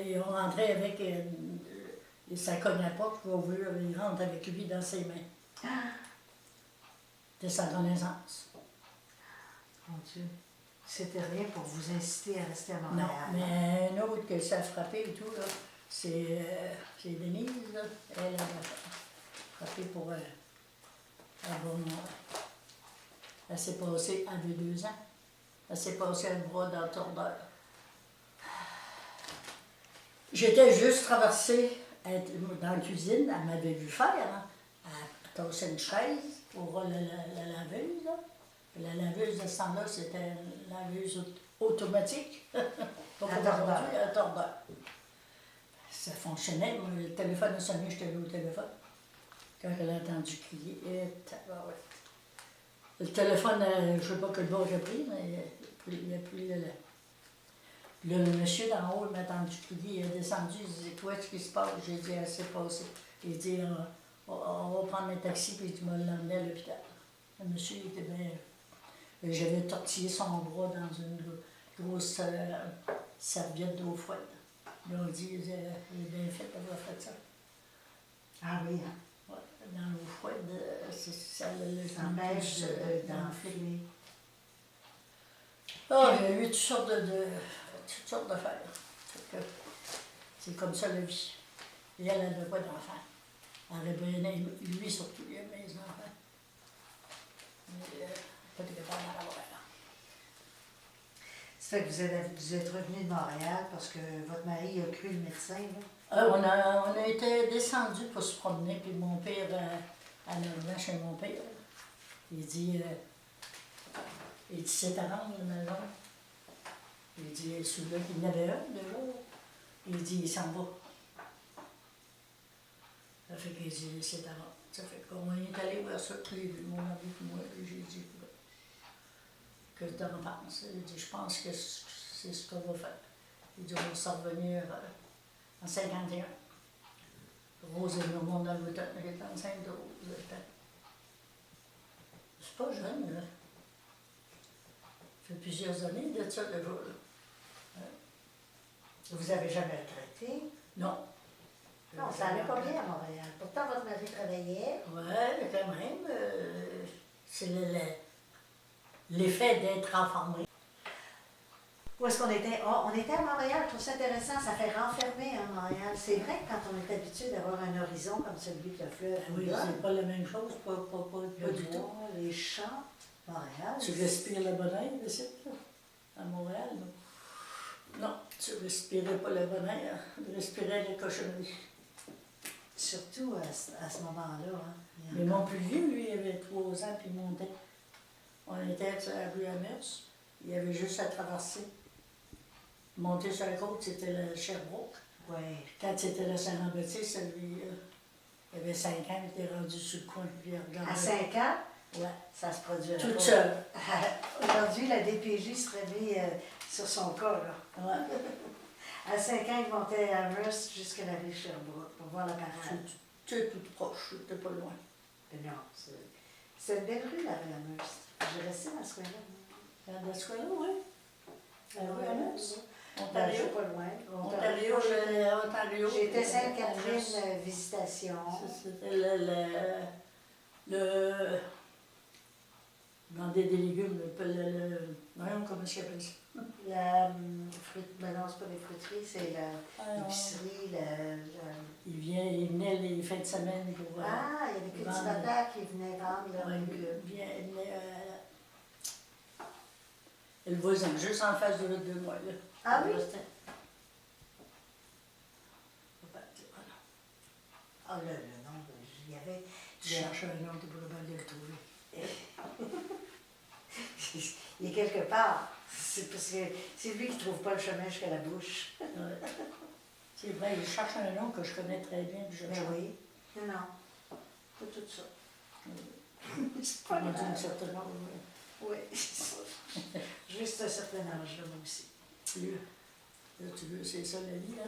Ils ont rentré avec. Et ça cogne à la porte, ils rentrent avec lui dans ses mains. Ah, C'était sa renaissance. mon Dieu. C'était rien pour vous inciter à rester à Non, Montréal. mais un autre que ça a frappé et tout, là, c'est Denise, là. Elle a frappé pour un bon mois. Elle s'est passée, elle avait 2 ans. Elle s'est passée le bras dans le tordeur. J'étais juste traversée dans la cuisine, elle m'avait vu faire, hein. Elle tassait une chaise pour la laveuse, là. La laveuse de ce temps-là, c'était une laveuse automatique. Pas comme aujourd'hui, un tordeur. Ça fonctionnait. Moi, le téléphone a sonné, j'étais là au téléphone. Quand elle a entendu crier, et tabarouette. Le téléphone, je ne sais pas quel bord j'ai pris, mais il a pris le monsieur d'en haut, il m'a entendu crier, il est descendu, il disait, quoi, ce qui se passe? J'ai dit, elle s'est passée. Il dit, on va prendre un taxi, puis il m'a l'emmené à l'hôpital. Le monsieur était bien. J'avais tortillé son bras dans une grosse serviette d'eau froide. Ils ont dit, il est bien fait d'avoir fait ça. Ah oui, hein? Ouais, dans l'eau froide, ça Empêche d'enfler. d'enfler. Ah, il y a eu toutes sortes d'affaires. C'est comme ça la vie. Et elle n'avait pas d'enfants. Elle aurait bien aimé, lui surtout, il aimait les enfants. Mais pas de capable d'en avoir. Ça fait que vous êtes revenu de Montréal parce que votre mari a cru le médecin, là? On a été descendus pour se promener, puis mon père, en arrivant chez mon père, il dit c'est à vendre la maison. Il dit, celui-là, il y en avait un, déjà. Il dit, il s'en va. Ça fait qu'il dit, c'est à vendre. Ça fait qu'on est allé voir ça, puis mon mari et moi, puis j'ai dit, que tu en penses? Il dit, je pense que c'est ce qu'on va faire. Il dit, on va s'en revenir en 51. Rose et mon dans l'automne, elle est enceinte de Rose. C'est pas jeune, là. Ça fait plusieurs années de ça, déjà, là. Vous n'avez jamais retraité? Non. Non, ça n'allait pas bien à Montréal. Pourtant, votre mari travaillait. Oui, quand même. C'est l'effet d'être informé. Où est-ce qu'on était? Oh, on était à Montréal. Je trouve ça intéressant. Ça fait renfermer à Montréal. C'est vrai que quand on est habitué d'avoir un horizon comme celui que le fleuve nous Oui, donne, c'est pas la même chose, pas le du tout. bois, les champs, Montréal. Tu respires le bonheur ici, là, à Montréal, non? Non, tu respirais pas le bonheur, tu respirais les cochonneries. Surtout à ce moment-là. Hein. Mais mon plus vieux, lui, il avait 3 ans, puis il montait. On était sur la rue Amherst, il y avait juste à traverser. Monter sur la côte, c'était le Sherbrooke. Oui. Quand c'était le Saint-Jean-Baptiste, lui, il avait 5 ans, il était rendu sur le coin, puis il regardait. À 5 ans, Ouais. ça se produit. Toute seule. Aujourd'hui, la DPJ serait mis sur son cas. Là. Ouais. À 5 ans, il montait à Amherst jusqu'à la rue Sherbrooke pour voir la parade. Tu es tout proche, tu n'es pas loin. Mais non, c'est une belle rue, la rue Amherst. J'ai resté dans ce coin-là. Dans ce coin-là, oui. La rue Amherst. Ben, je suis Ontario. pas loin. Ontario. J'étais Sainte-Catherine Visitation. C'était le demander des légumes, voyons comment ça s'appelle ça. La ben non, c'est pas les fruiteries, c'est l'épicerie, Il venait les fins de semaine pour. Ah, il y a des cultivateurs qui venaient vendre leurs légumes. Il venait le voisin, juste en face de moi, là. Ah oui? Ah, le nom, il y avait. Je cherche un nom, tu pourrais pas le trouver. Il est quelque part. C'est parce que c'est lui qui ne trouve pas le chemin jusqu'à la bouche. Ouais. C'est vrai, je cherche un nom que je connais très bien. Puis je Mais oui. Non, non. Pas tout ça. C'est pas Rendu grave. une certaine heure, Oui, c'est ça. Juste un certain âge, là, moi aussi. plus. Là, tu veux, c'est ça la vie, là.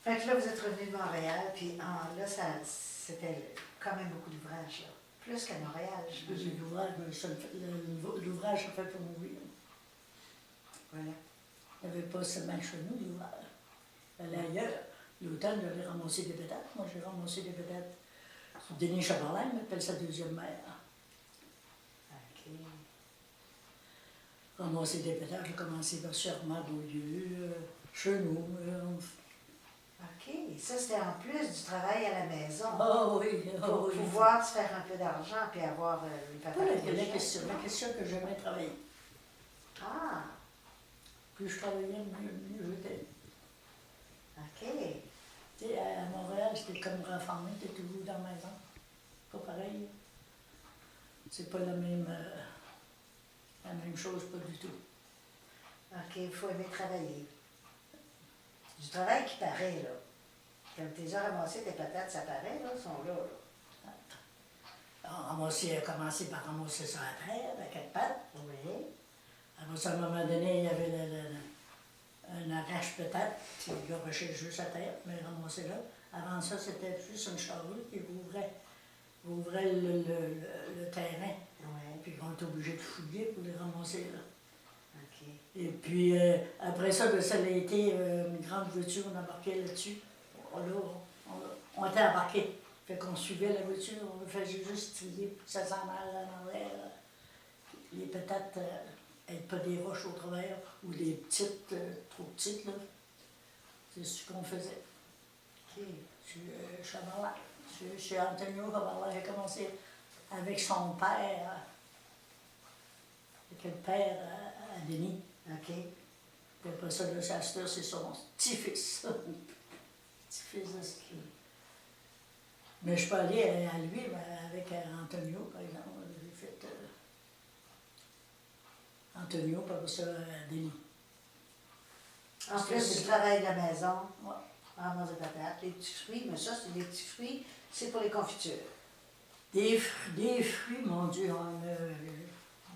Fait que là, vous êtes revenu de Montréal, puis là, c'était quand même beaucoup d'ouvrages, là. Plus qu'à Montréal, je J'ai l'ouvrage, l'ouvrage a fait pour mourir. Voilà. Il n'y avait pas seulement chez nous, l'ouvrage. Allait ailleurs. L'automne, j'avais ramassé des patates. Moi, j'ai ramassé des patates. Denis Chaberlin m'appelle sa deuxième mère. OK. Ramasser des patates, j'ai commencé par Charmant, Beaulieu, Chenou. OK. Ça, c'était en plus du travail à la maison. Oh oui, Pour oh oui. pouvoir se faire un peu d'argent puis avoir une Pas patates. la question que j'aimerais travailler. Ah, Plus je travaillais, mieux j'étais. OK. Tu sais, à Montréal, c'était comme renfermé, t'es toujours dans la maison. Pas pareil. C'est pas la même chose, pas du tout. OK, il faut aimer travailler. Du travail qui paraît, là. Quand tu as ramassé tes patates, ça paraît, là, ils sont là, là. On a commencé par ramasser ça à terre, à quatre pattes. Oui. Après ça, à un moment donné, il y avait un arrache-patate qui garochait juste à terre, mais ramassé là. Avant ça, c'était juste une charrue qui ouvrait le terrain. Oui. Puis on était obligé de fouiller pour les ramasser là. OK. Et puis après ça, ben, ça a été une grande voiture, on embarquait là-dessus. On était embarqués. Fait qu'on suivait la voiture, on faisait juste trier, puis ça s'en allait en arrière. Les patates, pas des roches au travers, ou des petites, trop petites, là. C'est ce qu'on faisait. OK. Chaberlin. Chez Antonio Chaberlin, j'ai commencé avec son père, avec le père à Denis. OK. Puis après ça, le chasseur, c'est son petit-fils. Petit-fils de ski. Mais je suis pas allée à lui, mais avec Antonio, par exemple. J'ai fait Antonio, puis après ça, Denis. En plus du travail de la maison, Ouais. ramasser des patates, les petits fruits, mais ça, c'est des petits fruits, c'est pour les confitures. Des fruits, mon Dieu, on a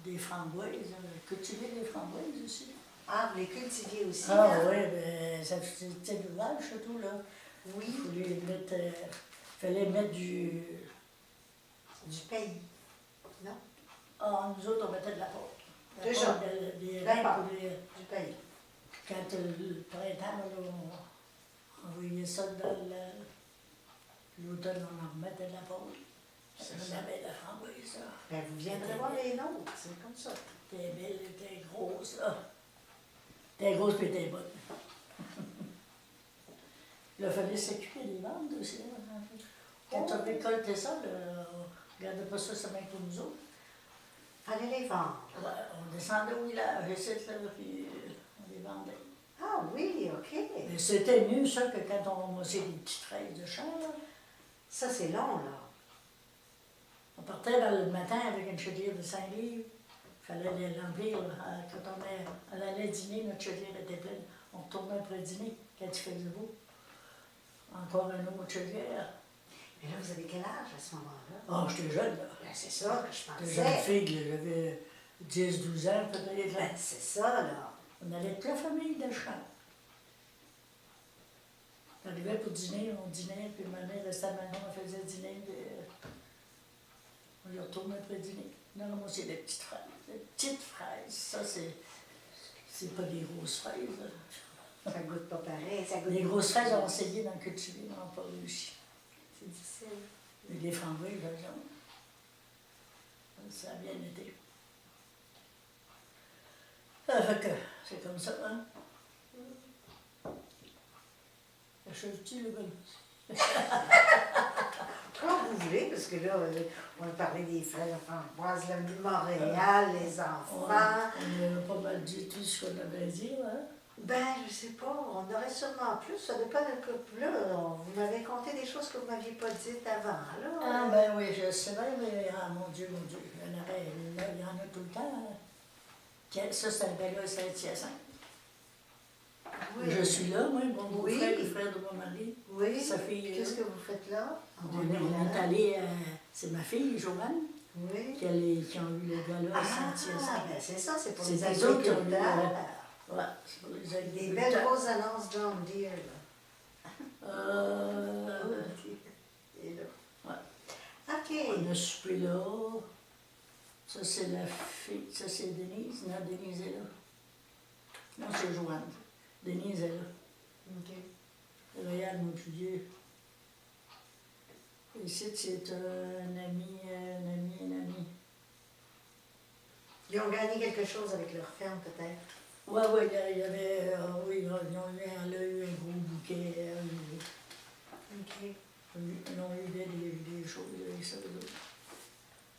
des framboises. On a cultivé des framboises aussi. Ah, vous les cultiviez aussi, Ah hein? oui, ben, c'était l'ouvrage surtout, là. Oui. Il fallait mettre du... Du pays. Non? Ah, nous autres, on mettait de la pâte. La Déjà. pâte, des La reins pâte. pour les... Du pays. Quand le printemps, là, on envoyait ça dans l'automne, on en remettait de la pâte. C'est On ça. avait de la framboise, là. Ben, vous viendrez voir les nôtres, c'est comme ça. T'es belle, t'es grosse, là. T'es grosse puis t'es bonne. Il fallait s'occuper des ventes aussi. Là. Quand on récoltait ça, là, on ne gardait pas ça seulement pour nous autres. Fallait les vendre. Ouais, on descendait au village, ici, là, puis on les vendait. Ah oui, OK. Mais c'était mieux ça que quand on ramassait des petites fraises de champ. Là. Ça, c'est long, là. On partait le matin avec une chaudière de 5 livres. Il fallait les l'emplir. Quand on allait dîner, notre chaudière était pleine. On retournait après dîner, quand il faisait beau. Encore une autre chaudière. Mais là, vous avez quel âge à ce moment-là? Oh, j'étais jeune, là. Ben, c'est ça que je J'étais jeune pensais. fille, là, j'avais 10-12 ans, peut-être. Ben, c'est ça, là. On allait toute la famille de champ. On arrivait pour dîner, on dînait, puis maintenant, restait à la maison, on faisait dîner, puis on y retournait après dîner. Non, non, moi, c'est des petites fraises. Des petites fraises, ça, c'est pas des grosses fraises. Là. Ça goûte pas pareil, ça goûte Les pas grosses pareil. fraises, on essayé d'en cultiver, mais on n'a pas réussi. C'est difficile. Mais les framboises, par exemple, ça a bien été. Fait que, c'est comme ça, hein? Achèves-tu le bon? Quand vous voulez, parce que là, on a parlé des frères framboises, la vie de Montréal, les enfants. On a pas mal dit tout ce qu'on avait dit, hein? Ben, je sais pas, on aurait sûrement plus, ça dépend de couple. Là, vous m'avez conté des choses que vous m'aviez pas dites avant, là. Ah, ben oui, je sais bien, mais ah, mon Dieu, il y en a tout le temps. Hein. Ça, c'est un bel c'est un Saint-Hyacinthe. Oui. Je suis là, moi, mon Oui. beau-frère, le frère de mon mari. Oui, Sa fille est qu'est-ce là. que vous faites là? On est allé, c'est ma fille, Joanne. Oui. qui ont eu le gars-là à Saint-Hyacinthe. Ben c'est ça, c'est pour C'est les eux autres qui ont eu agriculteurs. Ouais, c'est pour les Des agriculteurs. belles grosses annonces John Deere, là. Et là. Ouais. OK. On a soupé là. Ça, c'est la fille. Ça, c'est Denise. Non, Denise est là. Non, c'est Joanne. Denise est là. OK. Regarde, mon plus vieux. Ici, c'est un ami. Ils ont gagné quelque chose avec leur ferme, peut-être. Ouais, il y avait. Oui, elle a eu un gros bouquet. OK. Ils ont eu des choses avec ça.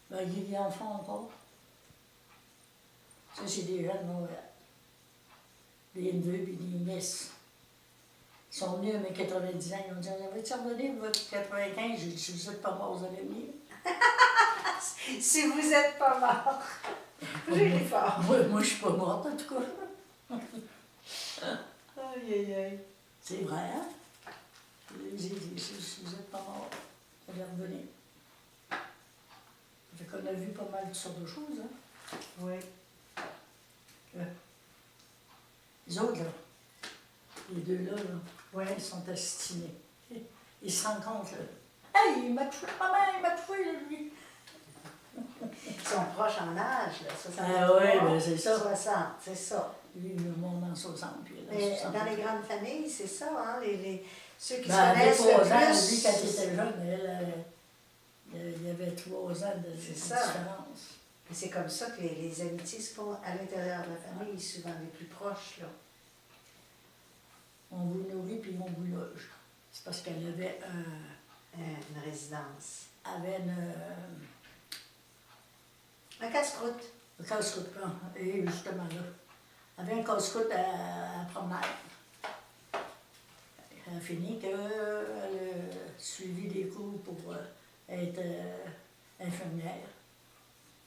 Ben, ils en font encore. Ça, c'est des gens de Montréal. Des neveux et des nièces. Ils sont venus à mes 90 ans. Ils ont dit, on avait-tu redonné votre 95? J'ai dit, si vous n'êtes pas mort, vous allez venir. Si vous n'êtes pas mort. J'ai les forts. Moi, je suis pas morte, en tout cas. Aïe, aïe, aïe. C'est vrai, hein? J'ai dit, si vous n'êtes pas mort, vous allez revenir. Fait qu'on a vu pas mal de sortes de choses, hein? Oui. Les autres, là, les deux là, Oui. ils sont assassins. Ils se rendent compte, là. Hey, il m'a tué, maman, il m'a tué, là, lui. Ils sont proches en âge, là. 60, Ah ouais, ben c'est ça. 60, c'est ça. Lui, le monde en 60, puis elle en Mais 60. dans les grandes familles, c'est ça, hein? Ceux qui Ben, se elle avait connaissent 3 le ans, plus. lui, quand il était jeune, il y avait 3 ans de C'est différence. ça. Et c'est comme ça que les amitiés se font à l'intérieur de la famille, souvent les plus proches, là. On vous nourrit, puis on vous loge. C'est parce qu'elle avait Une résidence. Un casse-croûte. un casse-croûte, là, et justement là. Elle avait un casse-croûte à promenade. Elle a fini qu'elle a suivi des cours pour être infirmière.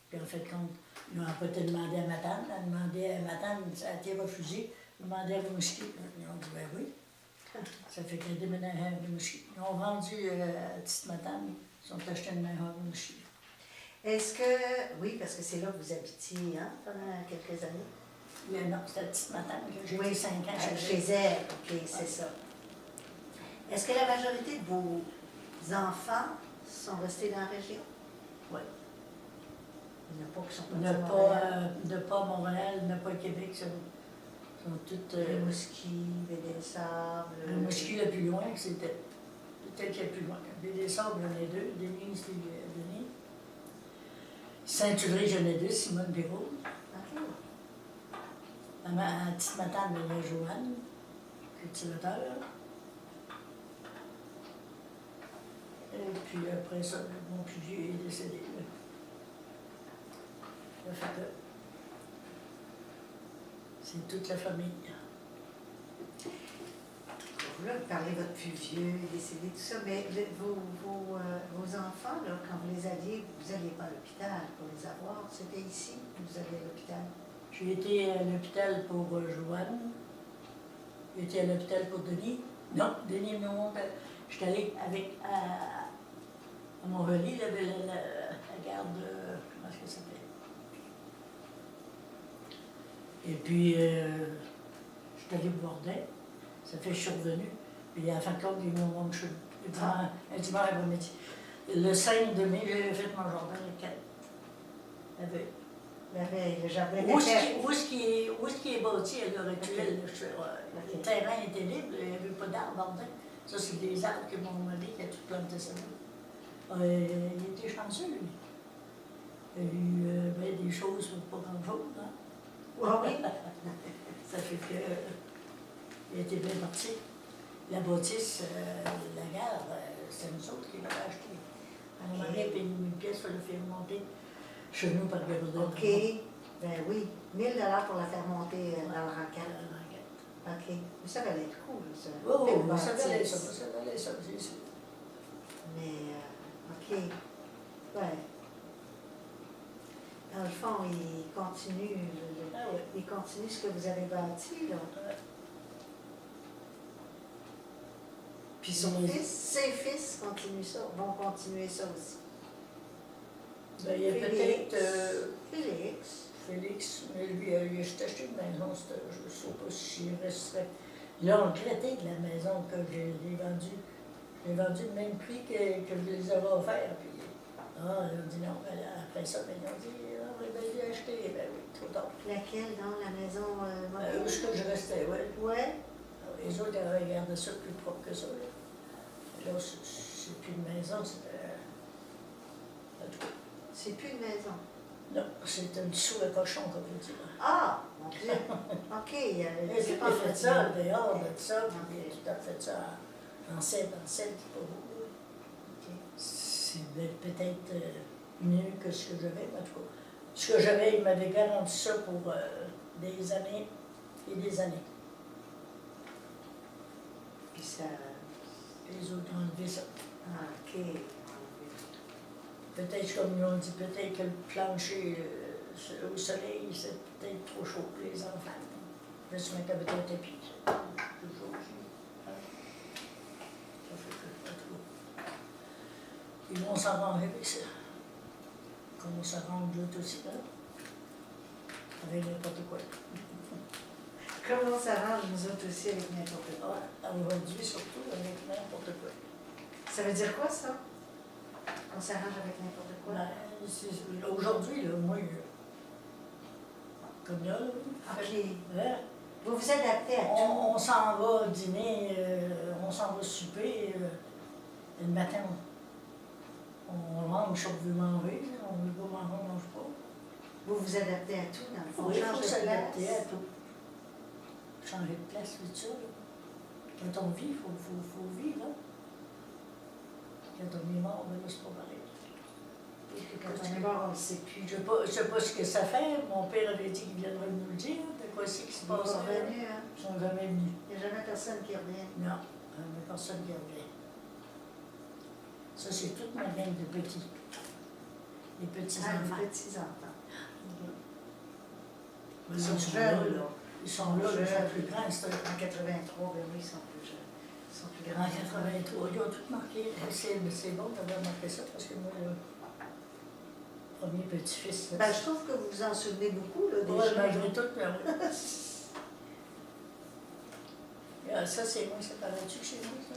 Puis en fait, compte, ils n'ont pas été demandé à Matane. Elle a demandé à Matane, ça a été refusé. Elle a demandé à Rimouski. Ils ont dit, ben oui. Ça fait qu'elle a déménagé à Rimouski. Ils ont vendu Petite Matane. Ils ont acheté une maison à Rimouski. Est-ce que, oui, parce que c'est là que vous habitiez, hein, pendant quelques années? Mais non, c'était la Petite Matane que j'ai Oui, été 5 ans chez elle, ok, c'est ça. Est-ce que la majorité de vos enfants sont restés dans la région? Oui. Il n'y en a pas qui sont Il n'y partis a à Montréal. pas Montréal, il n'y a pas Québec, sont toutes. Rimouski, Baie-des-Sables. Rimouski, le plus loin, c'était peut-être qu'il y a plus loin. Baie-des-Sables, j'en ai 2. Denise, c'est Denis. Saint-Ulrich, j'en ai 2. Simone Béraud. Ok. À Petite Matane, il y a Joanne, cultivateur. Et puis après ça, mon plus vieux est décédé. Là. Ça fait que c'est toute la famille. Là, vous parlez de votre plus vieux, décédé, tout ça, mais vos enfants, là, quand vous les aviez, vous n'alliez pas à l'hôpital pour les avoir. C'était ici que vous alliez à l'hôpital? J'ai été à l'hôpital pour Joanne. J'ai été à l'hôpital pour Denis. Non, Denis, non. J'étais allée avec à Montréal, il y avait la garde, comment est-ce que ça s'appelait? Et puis, j'étais allée au Bordin. Ça fait que je suis revenue. Puis, à la fin de compte, ils m'ont montré un dimanche après-midi. Le 5 de mai, j'avais fait mon jardin le 4. La veille. La veille, le jardin Où était fait. est-ce qu'il est bâti à l'heure actuelle? Le terrain était libre, il n'y avait pas d'arbres en dedans. Ça, c'est des arbres que mon mari a tout planté ça. Il était chanceux, lui. Il a eu ben, des choses pour pas grand-chose. Hein? Oui. Ça fait que il était bien parti. La bâtisse, la gare, c'est nous autres qui l'avons acheté. Mon mari a payé 1000 pièces pour le faire monter chez nous par Gabriel. OK. Ben oui. 1000 $ pour la faire monter dans le rancan. OK. Mais ça valait le coup, ça. Oh, Belle ça bâtisse. valait ça, c'est sûr. Mais, OK. Ouais. Dans le fond, il continue, Ah ouais. il continue ce que vous avez bâti, là. Puis Mais- ses fils continuent ça, vont continuer ça aussi. Ben, il y a Félix. peut-être Félix. Félix, mais lui, il a juste acheté une maison, je ne sais pas si j'y resterais. Ils ont regretté de la maison que je l'ai vendue. Je l'ai vendue le même prix que je les avais offert. Puis, ils ont dit non. Ben, après ça, ben, ils ont dit, on aurait bien dû acheter. Ben oui, trop tard. Laquelle, dans la maison Où est-ce que je restais, oui. Ouais. Les autres, ils avaient gardé ça plus propre que ça. Là, c'est plus une maison, c'était. En tout cas, C'est plus une maison. non, c'est une sous le cochon, comme vous dites. Ah, mon Dieu. OK. J'ai pas fait ça, dehors de ça, puis Ok. tout à fait ça en scène, c'est pas beau. OK. C'est peut-être mieux que ce que j'avais, en tout cas. Ce que j'avais, il m'avait garanti ça pour des années et des années. Puis ça. Les autres ont enlevé ça. Ah, OK. Peut-être, comme ils ont dit, peut-être que le plancher au soleil, c'est peut-être trop chaud pour les enfants. Je suis mettre avec un tapis. Toujours aussi. Ça fait que, en tout cas. Ils vont s'arranger avec ça. Comme on s'arrange d'autres aussi, là. Avec n'importe quoi. Comment ça va, nous autres aussi, avec n'importe quoi? Ouais, aujourd'hui, surtout, avec n'importe quoi. Ça veut dire quoi, ça? On s'arrange avec n'importe quoi? Aujourd'hui, là, moi, comme là, OK. ouais, Vous vous adaptez à tout. on s'en va dîner, on s'en va souper, le matin, on mange ce qu'on veut manger, on veut pas manger, on mange pas. Vous vous adaptez à tout, dans le fond. Oui, il Change faut de s'adapter place. à tout. Changer de place, tout ça. Là. Quand on vit, il faut vivre. Hein. Quand on est mort, ben là, c'est pas pareil. Quand on est mort, on ne le sait plus. Je ne sais pas ce que ça fait. Mon père avait dit qu'il viendrait nous le dire. De quoi c'est qui se Ils sont passe? revenus, hein? Ils sont jamais venus. Il n'y a jamais personne qui revient. Non, mais personne qui revient. Ça, c'est toute ma gang de petits. Les petits Ah, enfants. les petits-enfants. Ben, Ils sont jeunes, là. Ils sont là, ils sont plus grands. C'est En 83, ben oui, ils sont plus jeunes. Ils sont plus en grands. 83, ils ont tout marqué. C'est bon d'avoir marqué ça parce que moi, le premier petit-fils. Ben, je trouve que vous vous en souvenez beaucoup, là, Ouais, déjà. malgré tout, mais oui. Ça, c'est moi, ça paraît-tu que c'est moi, ça?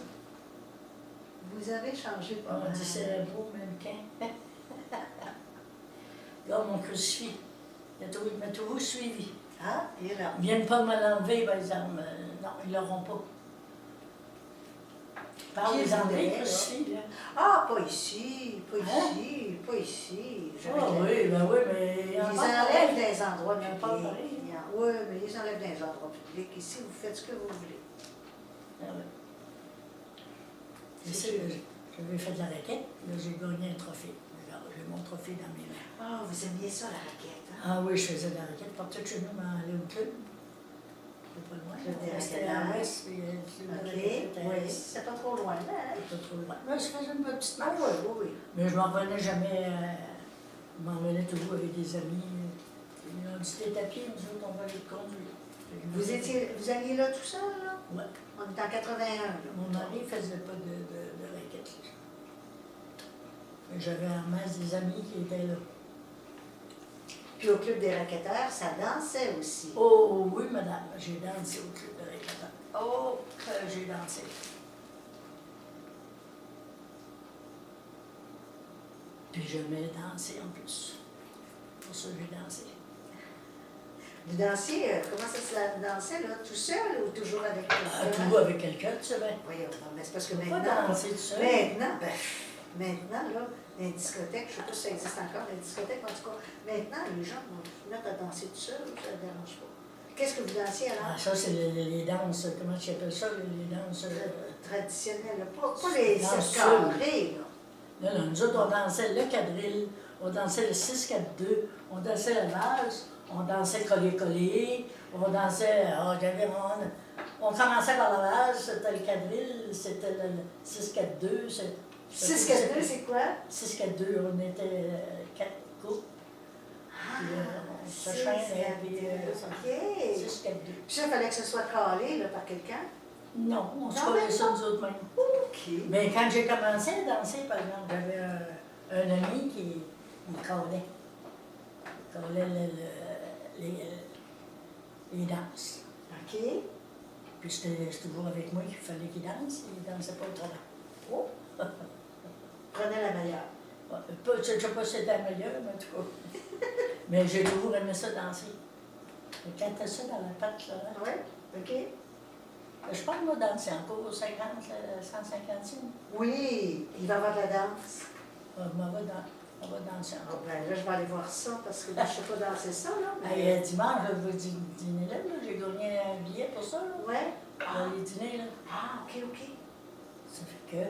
Vous avez changé pas On mal. dit c'est un beau mannequin. Regarde mon crucifix. Il m'a toujours suivi. Ah, et là. Ils ne viennent pas me l'enlever, par exemple. Non, ils ne l'auront pas. Par Qui les enlever, voudrait, le là? crucifix, là. Ah, pas ici, pas Hein? ici, pas ici. Ah oui, ben oui, mais... Ils enlèvent des endroits Il y en a publics. pas pareil. Oui, mais ils enlèvent des endroits publics. Ici, vous faites ce que vous voulez. Ah ouais. Je sais, j'avais fait de la raquette, là j'ai gagné un trophée. Regarde, j'ai mon trophée dans mes mains. Ah, vous aimiez ça, la raquette, hein? Ah oui, je faisais de la raquette. Partais de chez nous, m'en aller au club. C'est pas loin. Club des C'était à raquettes. l'ouest, puis le club de OK, raquette était à oui, l'est. c'est pas trop loin, là, hein? C'est pas trop loin. Là, je faisais une petite Ah marche. oui, oui, oui. Mais je m'en venais jamais. Je m'en venais toujours avec des amis. Ils m'ont dit, t'es à pied, nous autres, on va aller te conduire. Vous alliez là tout seul, là? Ouais. On est en 81, là. Mon mari ne faisait pas de raquettes. Là. Mais j'avais en masse des amis qui étaient là. Puis au club des raquetteurs, ça dansait aussi. Oh oui, madame, j'ai dansé au club de raquetteurs. Oh, que j'ai dansé. Puis j'aimais danser en plus. Pour ça, j'ai dansé. Vous dansiez, comment ça se dansait, là? Tout seul ou toujours avec quelqu'un? Toujours avec quelqu'un, tu sais bien. Voyons, non, mais c'est parce que Tu peux pas maintenant, danser tout seul. maintenant, là, dans les discothèques, je ne sais pas si ça existe encore, dans les discothèques, en tout cas, maintenant, les gens vont se mettre à danser tout seul, ça ne dérange pas. Qu'est-ce que vous dansiez alors? Ah, ça, c'est les danses, comment tu appelles ça, les danses... Traditionnelles, là. Pas les Danse carrés, là. Non, non, nous autres, on dansait le quadrille, on dansait le 6-4-2, on dansait la valse, on dansait coller-coller, on dansait... on commençait par la valse, c'était le quadrille, c'était le 6-4-2, 6-4-2, c'est quoi? 6-4-2, on était 4 couples. Ah, on se chaînait, puis OK. 6-4-2. Puis ça, il fallait que ce soit calé, là, par quelqu'un? Non, on se Non, collait mais ça non. nous autres mêmes. OK. Mais quand j'ai commencé à danser, par exemple, j'avais un ami qui Il collait. Il collait les danses. OK. Puis c'était toujours avec moi qu'il fallait qu'il danse. Il ne dansait pas autrement. Oh. Prenez la meilleure. Je ne sais pas si c'était la meilleure, mais en tout cas. Mais j'ai toujours aimé ça danser. Et quand t'as ça dans la patte, là, Oui. OK. je pense moi danser encore 50, 150. Oui, il va y avoir de la danse. On va danser Ah, encore. ben là, je vais aller voir ça parce que moi, je ne sais pas danser ça, là. Hey, dimanche, je vais dîner là, j'ai gagné un billet pour ça. Là. Ouais. Les dîners, là. Ah, OK, OK. Ça fait que.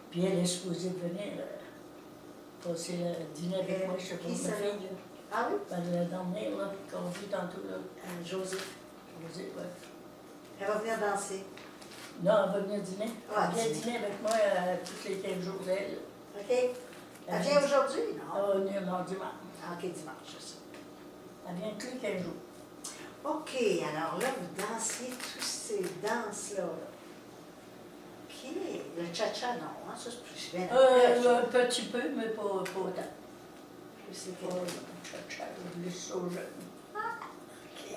Puis elle est supposée de venir passer le dîner avec moi, je sais pas, Qui ma ça, fille. là? Là. Ah oui? Ben, la dernière, là, qu'on vit tantôt, là. Josée. Je vous dis, ouais. Elle va venir danser. Non, elle va venir dîner. Ah, Elle vient dîner. dîner avec moi tous les 15 jours d'elle. OK. Elle vient aujourd'hui? Non. Ah, non, dimanche. Ah, OK, dimanche, c'est ça. Elle vient tous les 15 jours. OK, alors là, vous dansiez toutes ces danses-là. OK. Le cha-cha, non, hein, ça, c'est plus bien. Un petit peu, mais pas autant. Plus c'est Pas cha-cha, le soja. OK.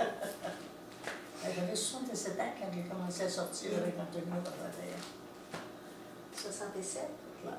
J'avais 67 ans quand j'ai commencé à sortir avec Antonio Barbaria. 67? Ouais.